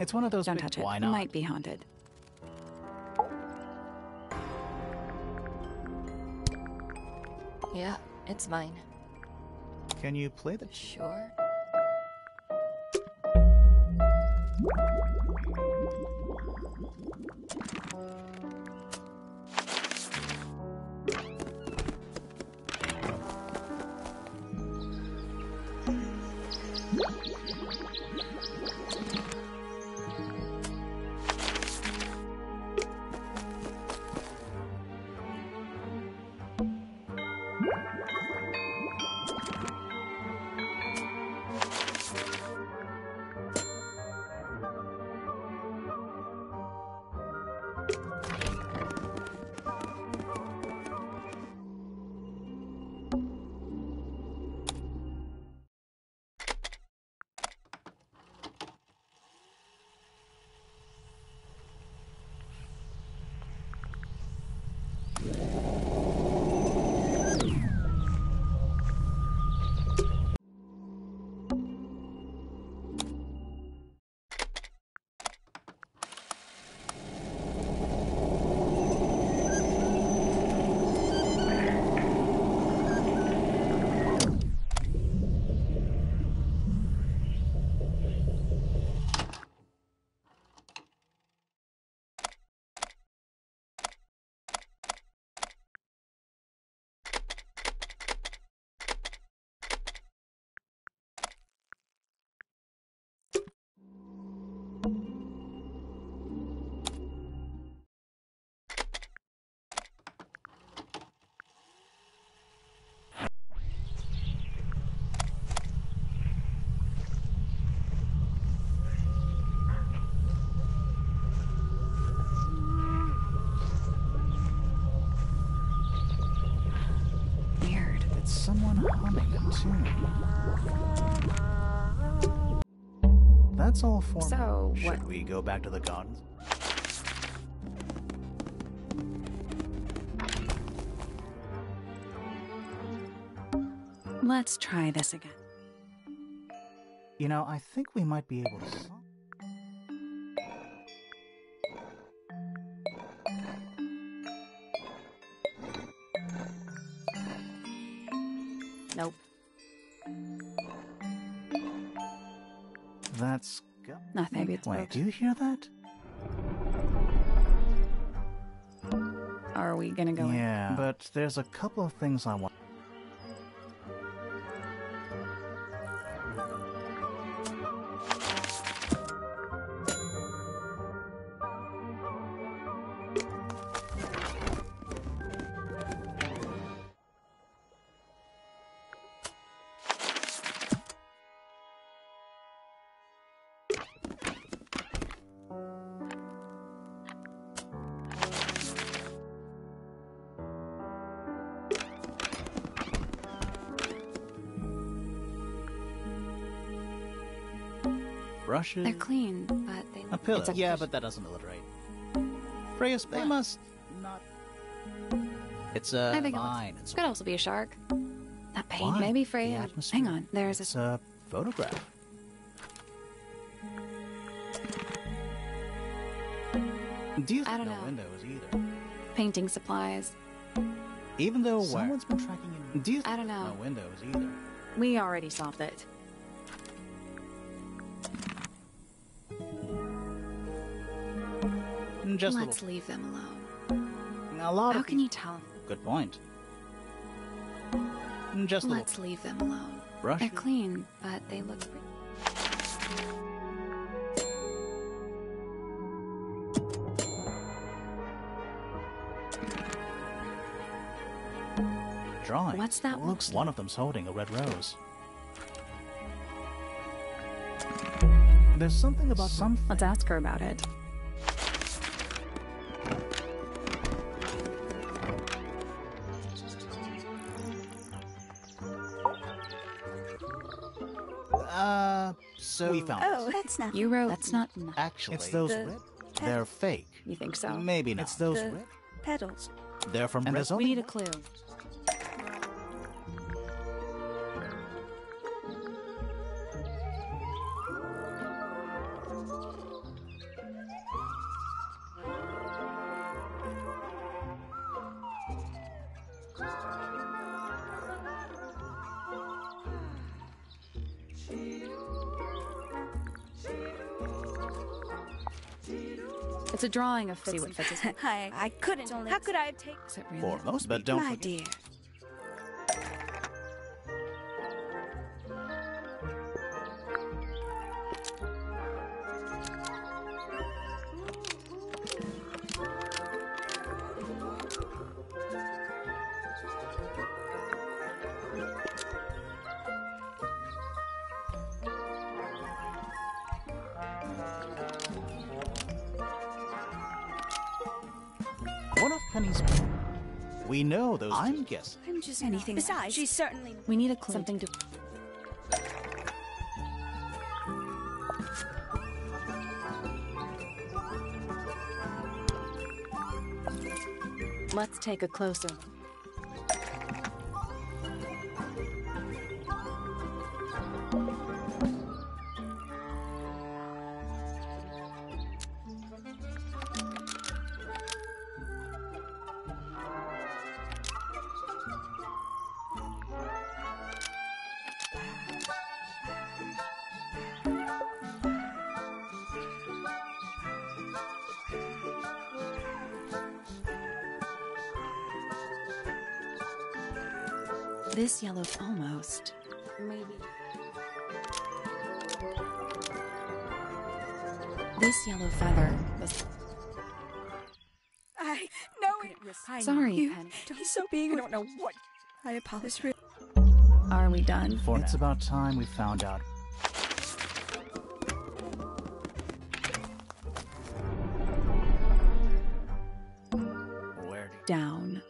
It's one of those. Don't touch it. Why not? It might be haunted. Yeah, it's mine. Can you play the... Sure. humming a tune. That's all for me. So, Should we go back to the gardens? Let's try this again. You know, I think we might be able to solve. Nope. That's nothing. Maybe it's Wait, broken. do you hear that? Are we gonna go in? Yeah, but there's a couple of things I want. Brushes. They're clean, but they... A pillow. It's a Yeah, but that doesn't alliterate. Freya's they must not... It's a I think vine. It could also be a shark. That paint. Why? Maybe The Freya. atmosphere. Hang on, there's It's a photograph. Do you think I don't no know. windows either? painting supplies. Even though someone's been tracking in. Do you I don't know. No windows either? We already solved it. Just Let's a leave them alone. A lot How of can you tell? Good point. Just a Let's leave them alone. brush. They're clean, but they look pretty. Drawing. What's that? Looks one of them's holding a red rose. There's something about something. Let's ask her about it. So we found Oh, it. that's not. You wrote. That's not. Actually, it's those The red. They're fake. You think so? Maybe not. It's those The red. petals. They're from We Brazil. need a clue. It's a drawing of see what fits his head. I couldn't. How could I have taken? Is it really? For most, but don't My forget. dear. One of Penny's. We know those. I'm guessing. I'm just anything. Besides, she's certainly. We need a clue. Something to. Let's take a closer. This yellow's almost. Maybe. This yellow feather was. I know it. Sorry, You Penny. don't so being. I don't know what. I apologize. Are we done? It's about time we found out. Where? Down.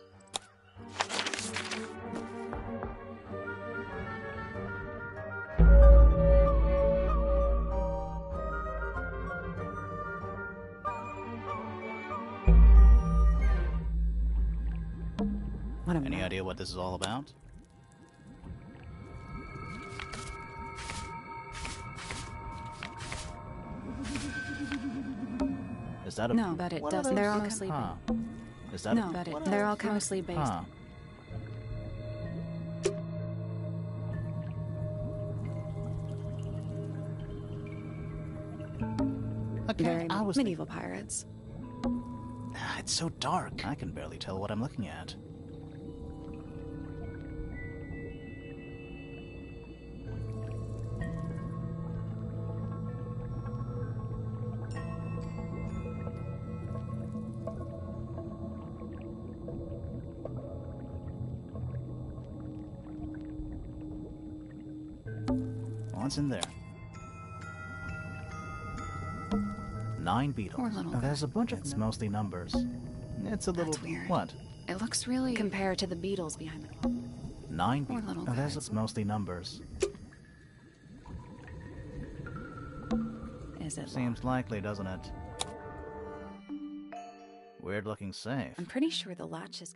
Any idea what this is all about? Is that a... No, but it doesn't. They're all mostly... Is that no, but they're all mostly based... Okay, I was... medieval pirates. It's so dark. I can barely tell what I'm looking at. What's in there? 9 beetles. There's a bunch of... It's mostly numbers. It's a little... That's weird. What? It looks really... compared to the beetles behind the clock. 9 beetles. There's mostly numbers. Is it Seems likely, doesn't it? Weird looking safe. I'm pretty sure the latch is...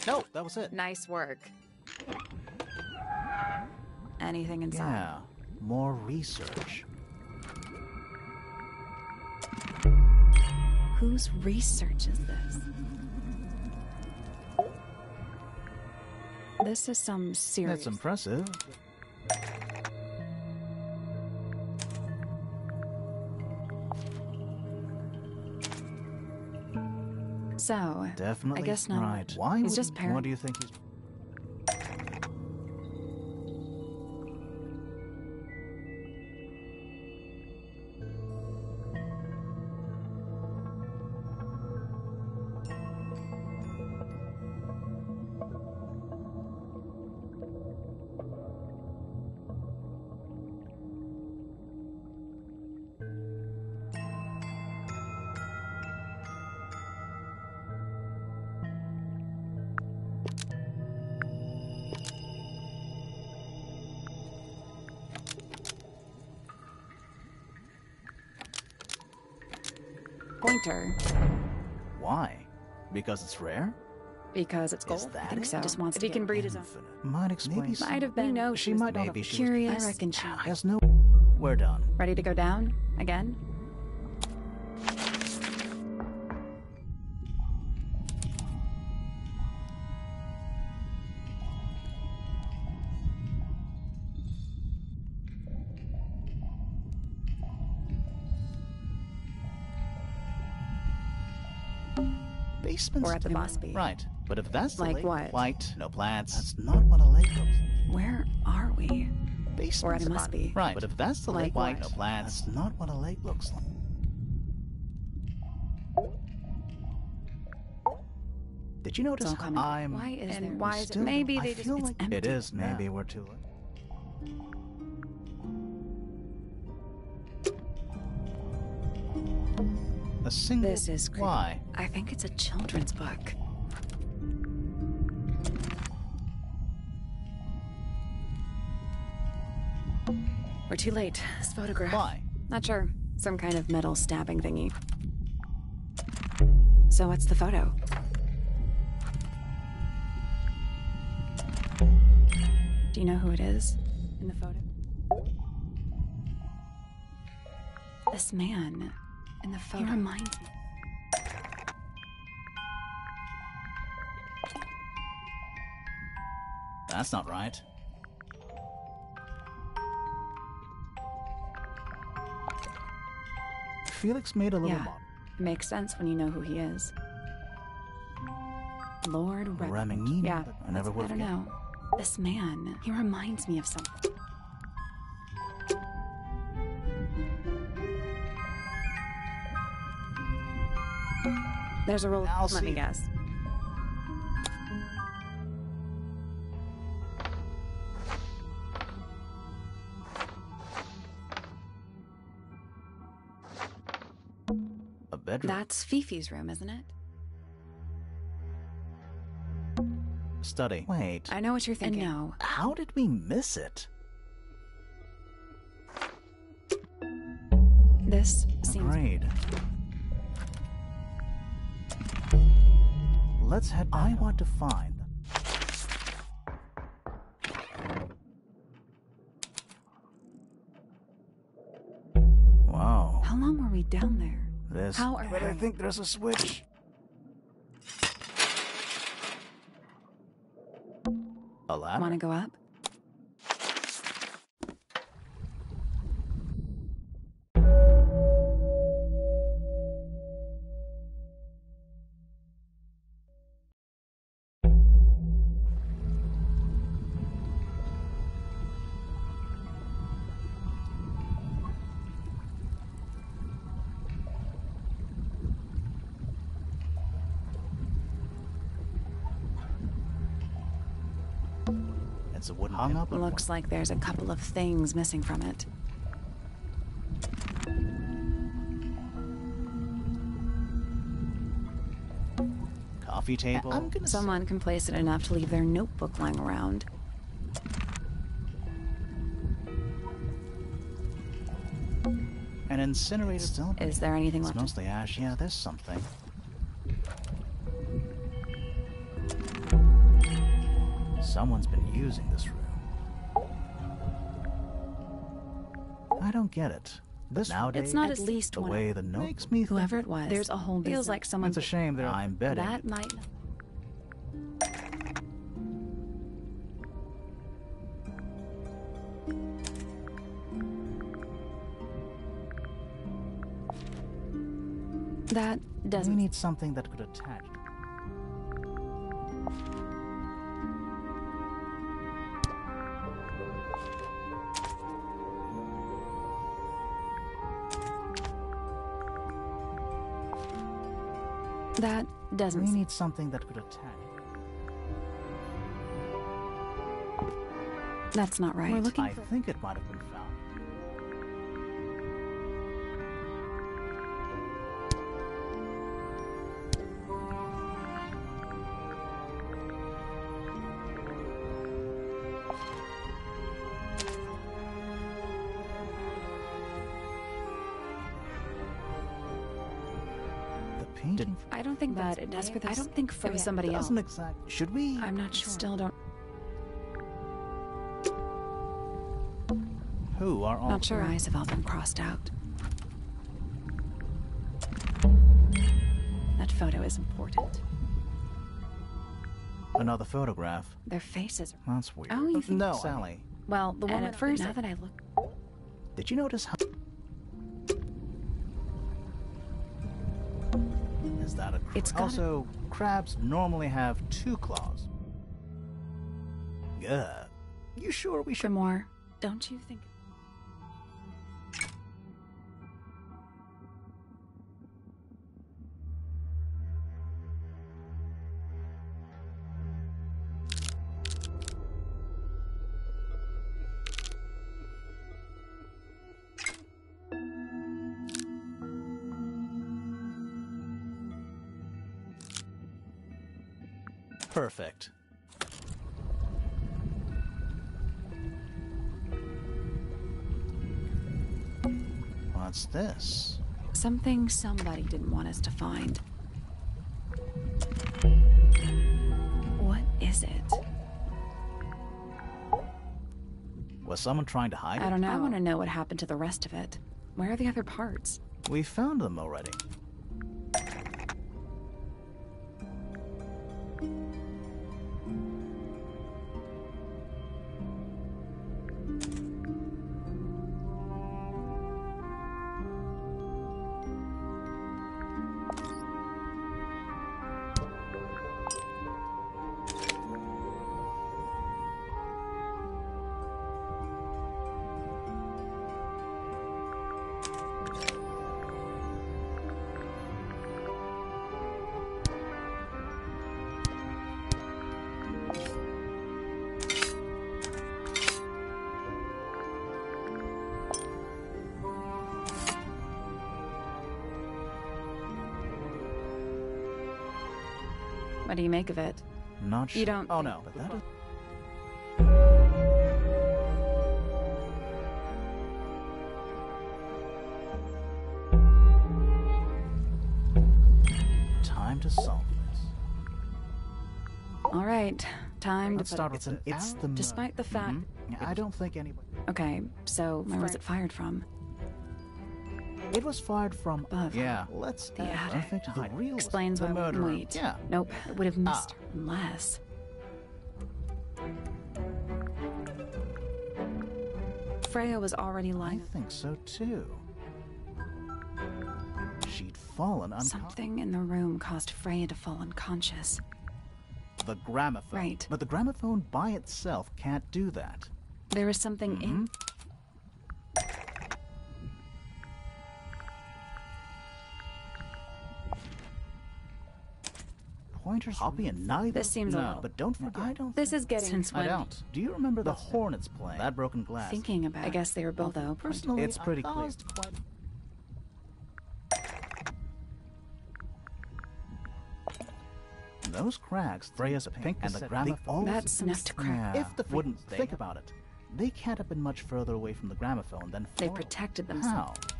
No, that was it. Nice work. Anything inside? Yeah, more research. Whose research is this? This is some serious... That's impressive. So, Definitely. I guess not. Right. Why he's just paranoid. What do you think he's... Pointer. Why? Because it's rare? Because it's gold. Is that I think it? so. Just wants if to he can get breed his own. Might explain. Might have been. No, she might. Maybe she curious. Was, I reckon she has no. We're done. Ready to go down again? Basements. Or at the must be. Right. But if that's the like lake, what? White, no plants. That's not what a lake looks. Where are we? Basements. Or at the must be. Right. But if that's the like lake, white, no what? plants. That's not what a lake looks like. Did you notice how I'm... Why is and there... why is it? Maybe they I just... feel It's like empty. it is. Maybe we're too late. A single... This is creepy. Why? I think it's a children's book. We're too late. This photograph. Why? Not sure. Some kind of metal stabbing thingy. So what's the photo? Do you know who it is in the photo? This man in the photo. He reminds me. That's not right. Felix made a little Yeah. It makes sense when you know who he is. Lord Remington. Yeah, I never would I don't know. This man, he reminds me of something. There's a roll. Let me guess. A bedroom. That's Fifi's room, isn't it? Study. Wait. I know what you're thinking. No. How did we miss it? This seems... Agreed. Let's head. I want to find. Wow. How long were we down there? This. How are but we... I think there's a switch. A ladder? Want to go up? It's a wooden hung up. Looks like there's a couple of things missing from it. Coffee table. Someone complacent enough to leave their notebook lying around. An incinerated stone. Is there anything It's left? mostly ash. Yeah, there's something. Someone's been using this room. I don't get it. This nowadays, it's not at least the one way the note makes me whoever it was. There's a whole feels like someone. It's a shame that I'm betting. That might. That doesn't. We need something that could attach. That doesn't. We need something that could attach. That's not right. We're looking I think it might have been found. I don't think that it does for this. I don't think for somebody else. Should we? I'm not sure. Still don't. Who are all? Not sure. Eyes have all been crossed out. That photo is important. Another photograph. Their faces. That's weird. Oh, you think? No, Sally. Well, the one at first. Now that I look. Did you notice how? Is that a crab? It's also, crabs normally have 2 claws. Yeah. You sure we should? For more, don't you think? Perfect. What's this? Something somebody didn't want us to find. What is it? Was someone trying to hide it? I don't know. I want to know what happened to the rest of it. Where are the other parts? We found them already. What do you make of it? Not sure. You don't. Oh no, but that is. Time to solve this. All right, time Let's to. start with it's the. Despite the fact. I don't think anybody. Okay, so where was it fired from? It was fired from above. Yeah, let's the attic. The real Explains the why. murderer. Wait. Yeah. Nope. It would have missed her unless. Freya was already lying. I think so too. She'd fallen unconscious. Something in the room caused Freya to fall unconscious. The gramophone. Right. But the gramophone by itself can't do that. There was something in. Pointers, copy, and neither. This seems a little. But don't forget. I don't. This is getting. Since when? I don't. Do you remember the Hornets playing that broken glass? Thinking about. I guess they were both though. Personally, it's pretty clear. Those cracks, Freya's pink and the gramophone. That's enough to crack. If the wouldn't think about it, they can't have been much further away from the gramophone than. They protected themselves. How?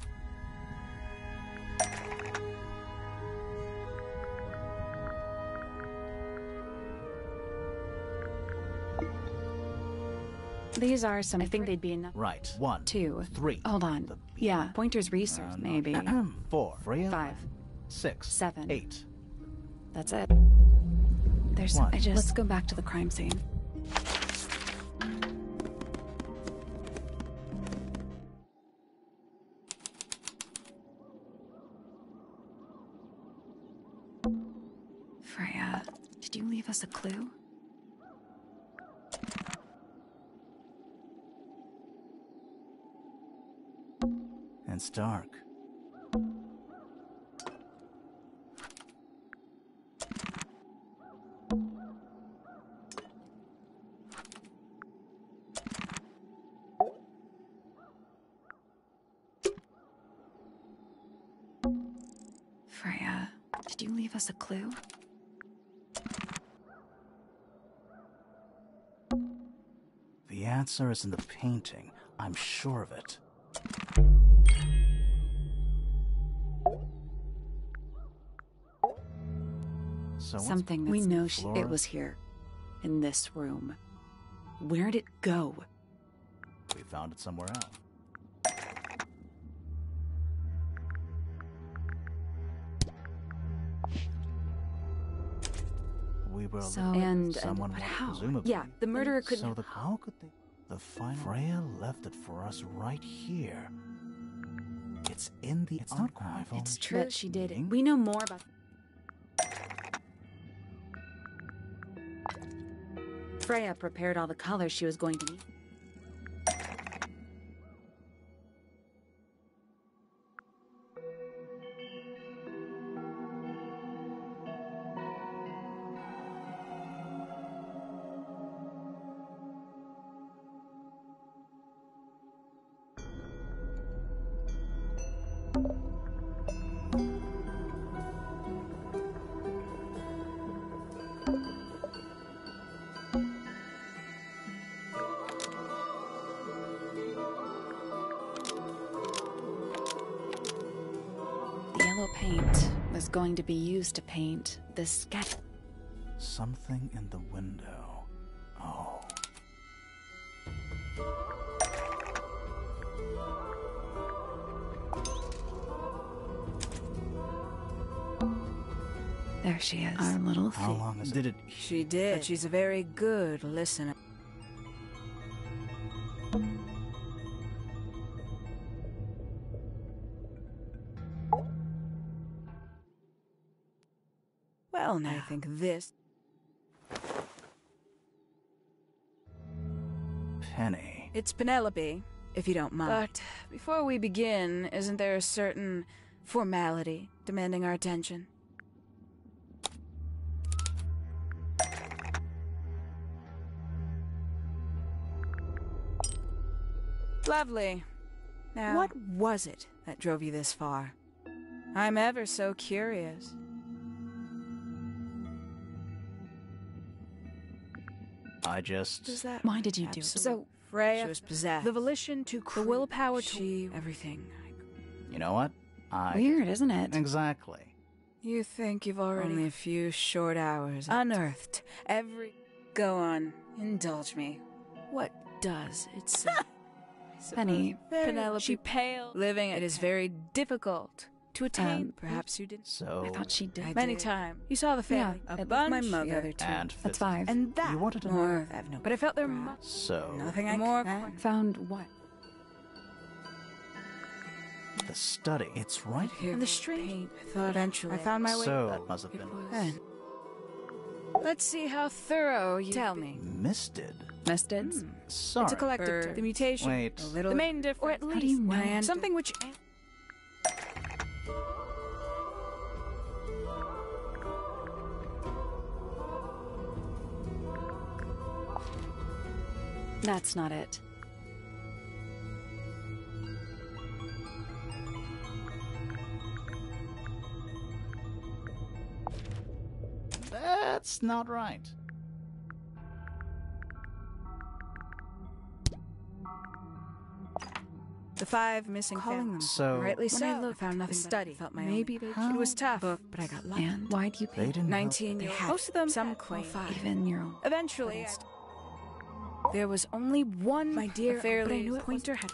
these are some. I think they'd be enough. Right. 1, 2, 3. Hold on. Yeah, pointer's research, maybe. 4. Freya. 5, 6. 7. 8. That's it. There's. What? Let's go back to the crime scene. Freya, did you leave us a clue? It's dark. Freya, did you leave us a clue? The answer is in the painting. I'm sure of it. So Something we know it was here, in this room. Where'd it go? We found it somewhere else. We were someone but how? Presumably. Yeah, the murderer couldn't. So how could they? The final. Freya left it for us right here. It's in the. It's not archival. It's true. But she did it. We know more about. Freya prepared all the colors she was going to need. Paint was going to be used to paint this sketch. Something in the window. Oh. There she is. Our little thief. How long did it? She did. But she's a very good listener. Well, now I think this. Penny. It's Penelope, if you don't mind. But before we begin, isn't there a certain formality demanding our attention? Lovely. Now, what was it that drove you this far? I'm ever so curious. I just... Does that... Why did you do it? So, Freya, she was possessed. The volition to create. The willpower to... Everything. You know what? Weird, isn't it? Exactly. You think you've already... Only a few short hours. Unearthed. Every... Go on. Indulge me. What does it say? Penny. Penelope. She pale. Living it is very difficult to attain. Perhaps you didn't. So I thought she did. Many times. You saw the family. Yeah, a bunch. My mother. The other two. And that's 5. And that. You wanted to more. I have no. But I felt there much. So nothing I more. Found what? The study. It's right here. And the string. I thought eventually I found my way. So that must have been. Let's see how thorough you tell me. Misted. Misted? Sorry. It's a collective term. The mutation. Wait. A little. The main difference. Or at least. How do you know? Something which. That's not it. That's not right. The 5 missing families. So rightly so. When I looked, I found nothing. Study. Felt my maybe they. It was tough, but I got lucky. And why'd you pay? They didn't. 19 years. Most of them. Some claim. Even your own. Eventually. There was only one, my dear, fairly pointer had.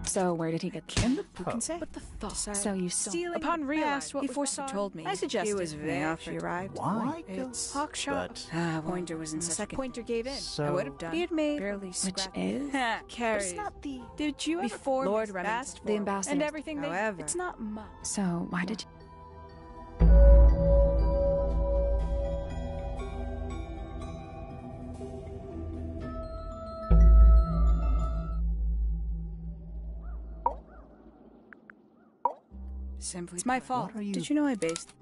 So where did he get In the Who can say? What the fuck? Decided So you stole. stealing. Upon realized what he forcibly told me. I suggested he was very after she arrived. Why? It's But Pointer was in second. Pointer gave in. so I would have done. He had made barely scrapped. is? Carrie. It's not the. Did you ever Before Lord Miss Remington Bastford The ambassador. and everything. However, It's not much. So why did you? Simply, it's my fault. What are you- Did you know I based?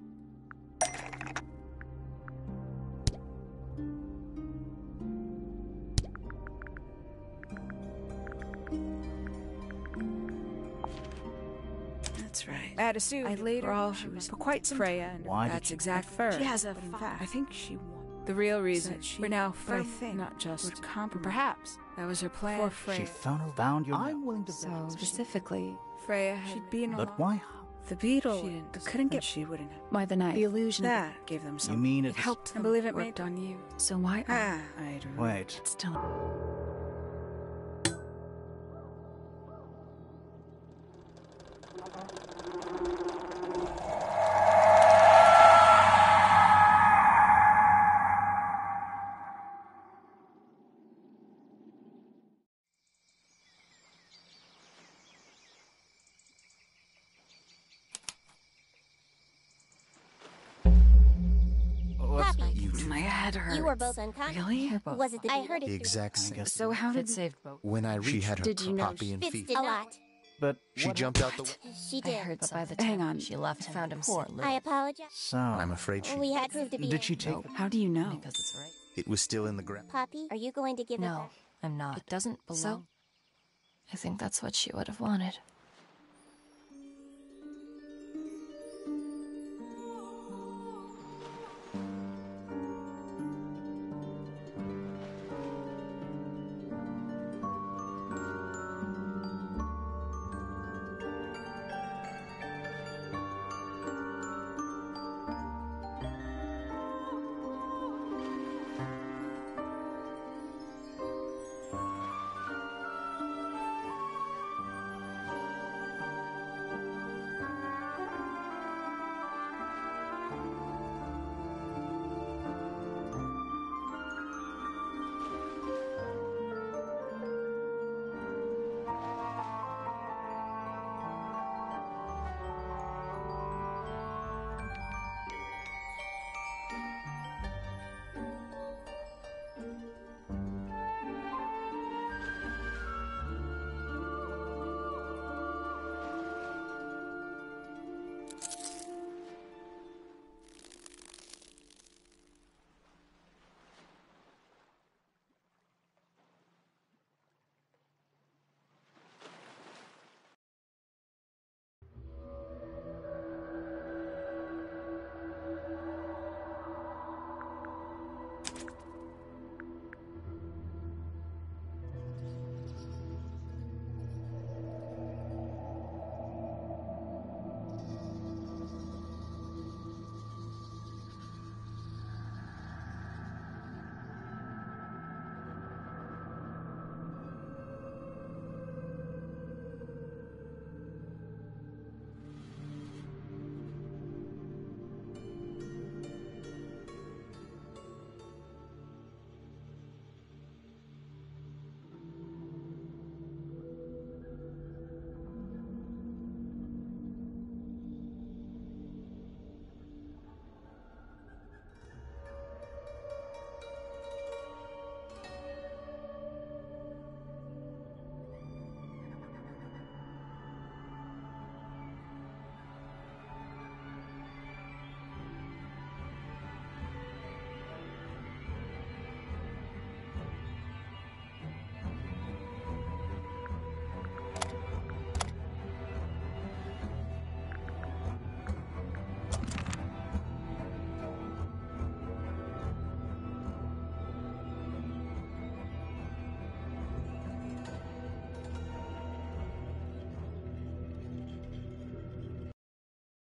That's right. I had a suit. I later, for all she was quite some Freya, and Why did that's you- exact fur. She has a But in fire. fact, I think she won. The real reason she for now, but I firm, think not just would compromise. Perhaps that was her plan. For Freya. She found your. I'm willing to So bet. specifically, Freya had She'd be in a But lot. why? the beetle. She didn't couldn't get. She wouldn't have. why the knife? The illusion that gave them You something. mean It it's helped. I believe it worked on you. So why? I don't know. Wait. Still. Poppy, You two. My head hurts. you were both unconscious. Really? Was it the I heard it The exact I same. guess. So how did It saved both. When I reached, she had her Did you know Poppy and Fitz Fifi. did a lot. But She what jumped out the. She I did. heard But by the something. hang on. She left him. Found him Poor sick. I apologize. So I'm afraid she. We had proved to be. Did she take? How do you know? Because it's right. It was still in the ground. Poppy, are you going to give it No, back? I'm not. It doesn't belong. So? I think that's what she would have wanted.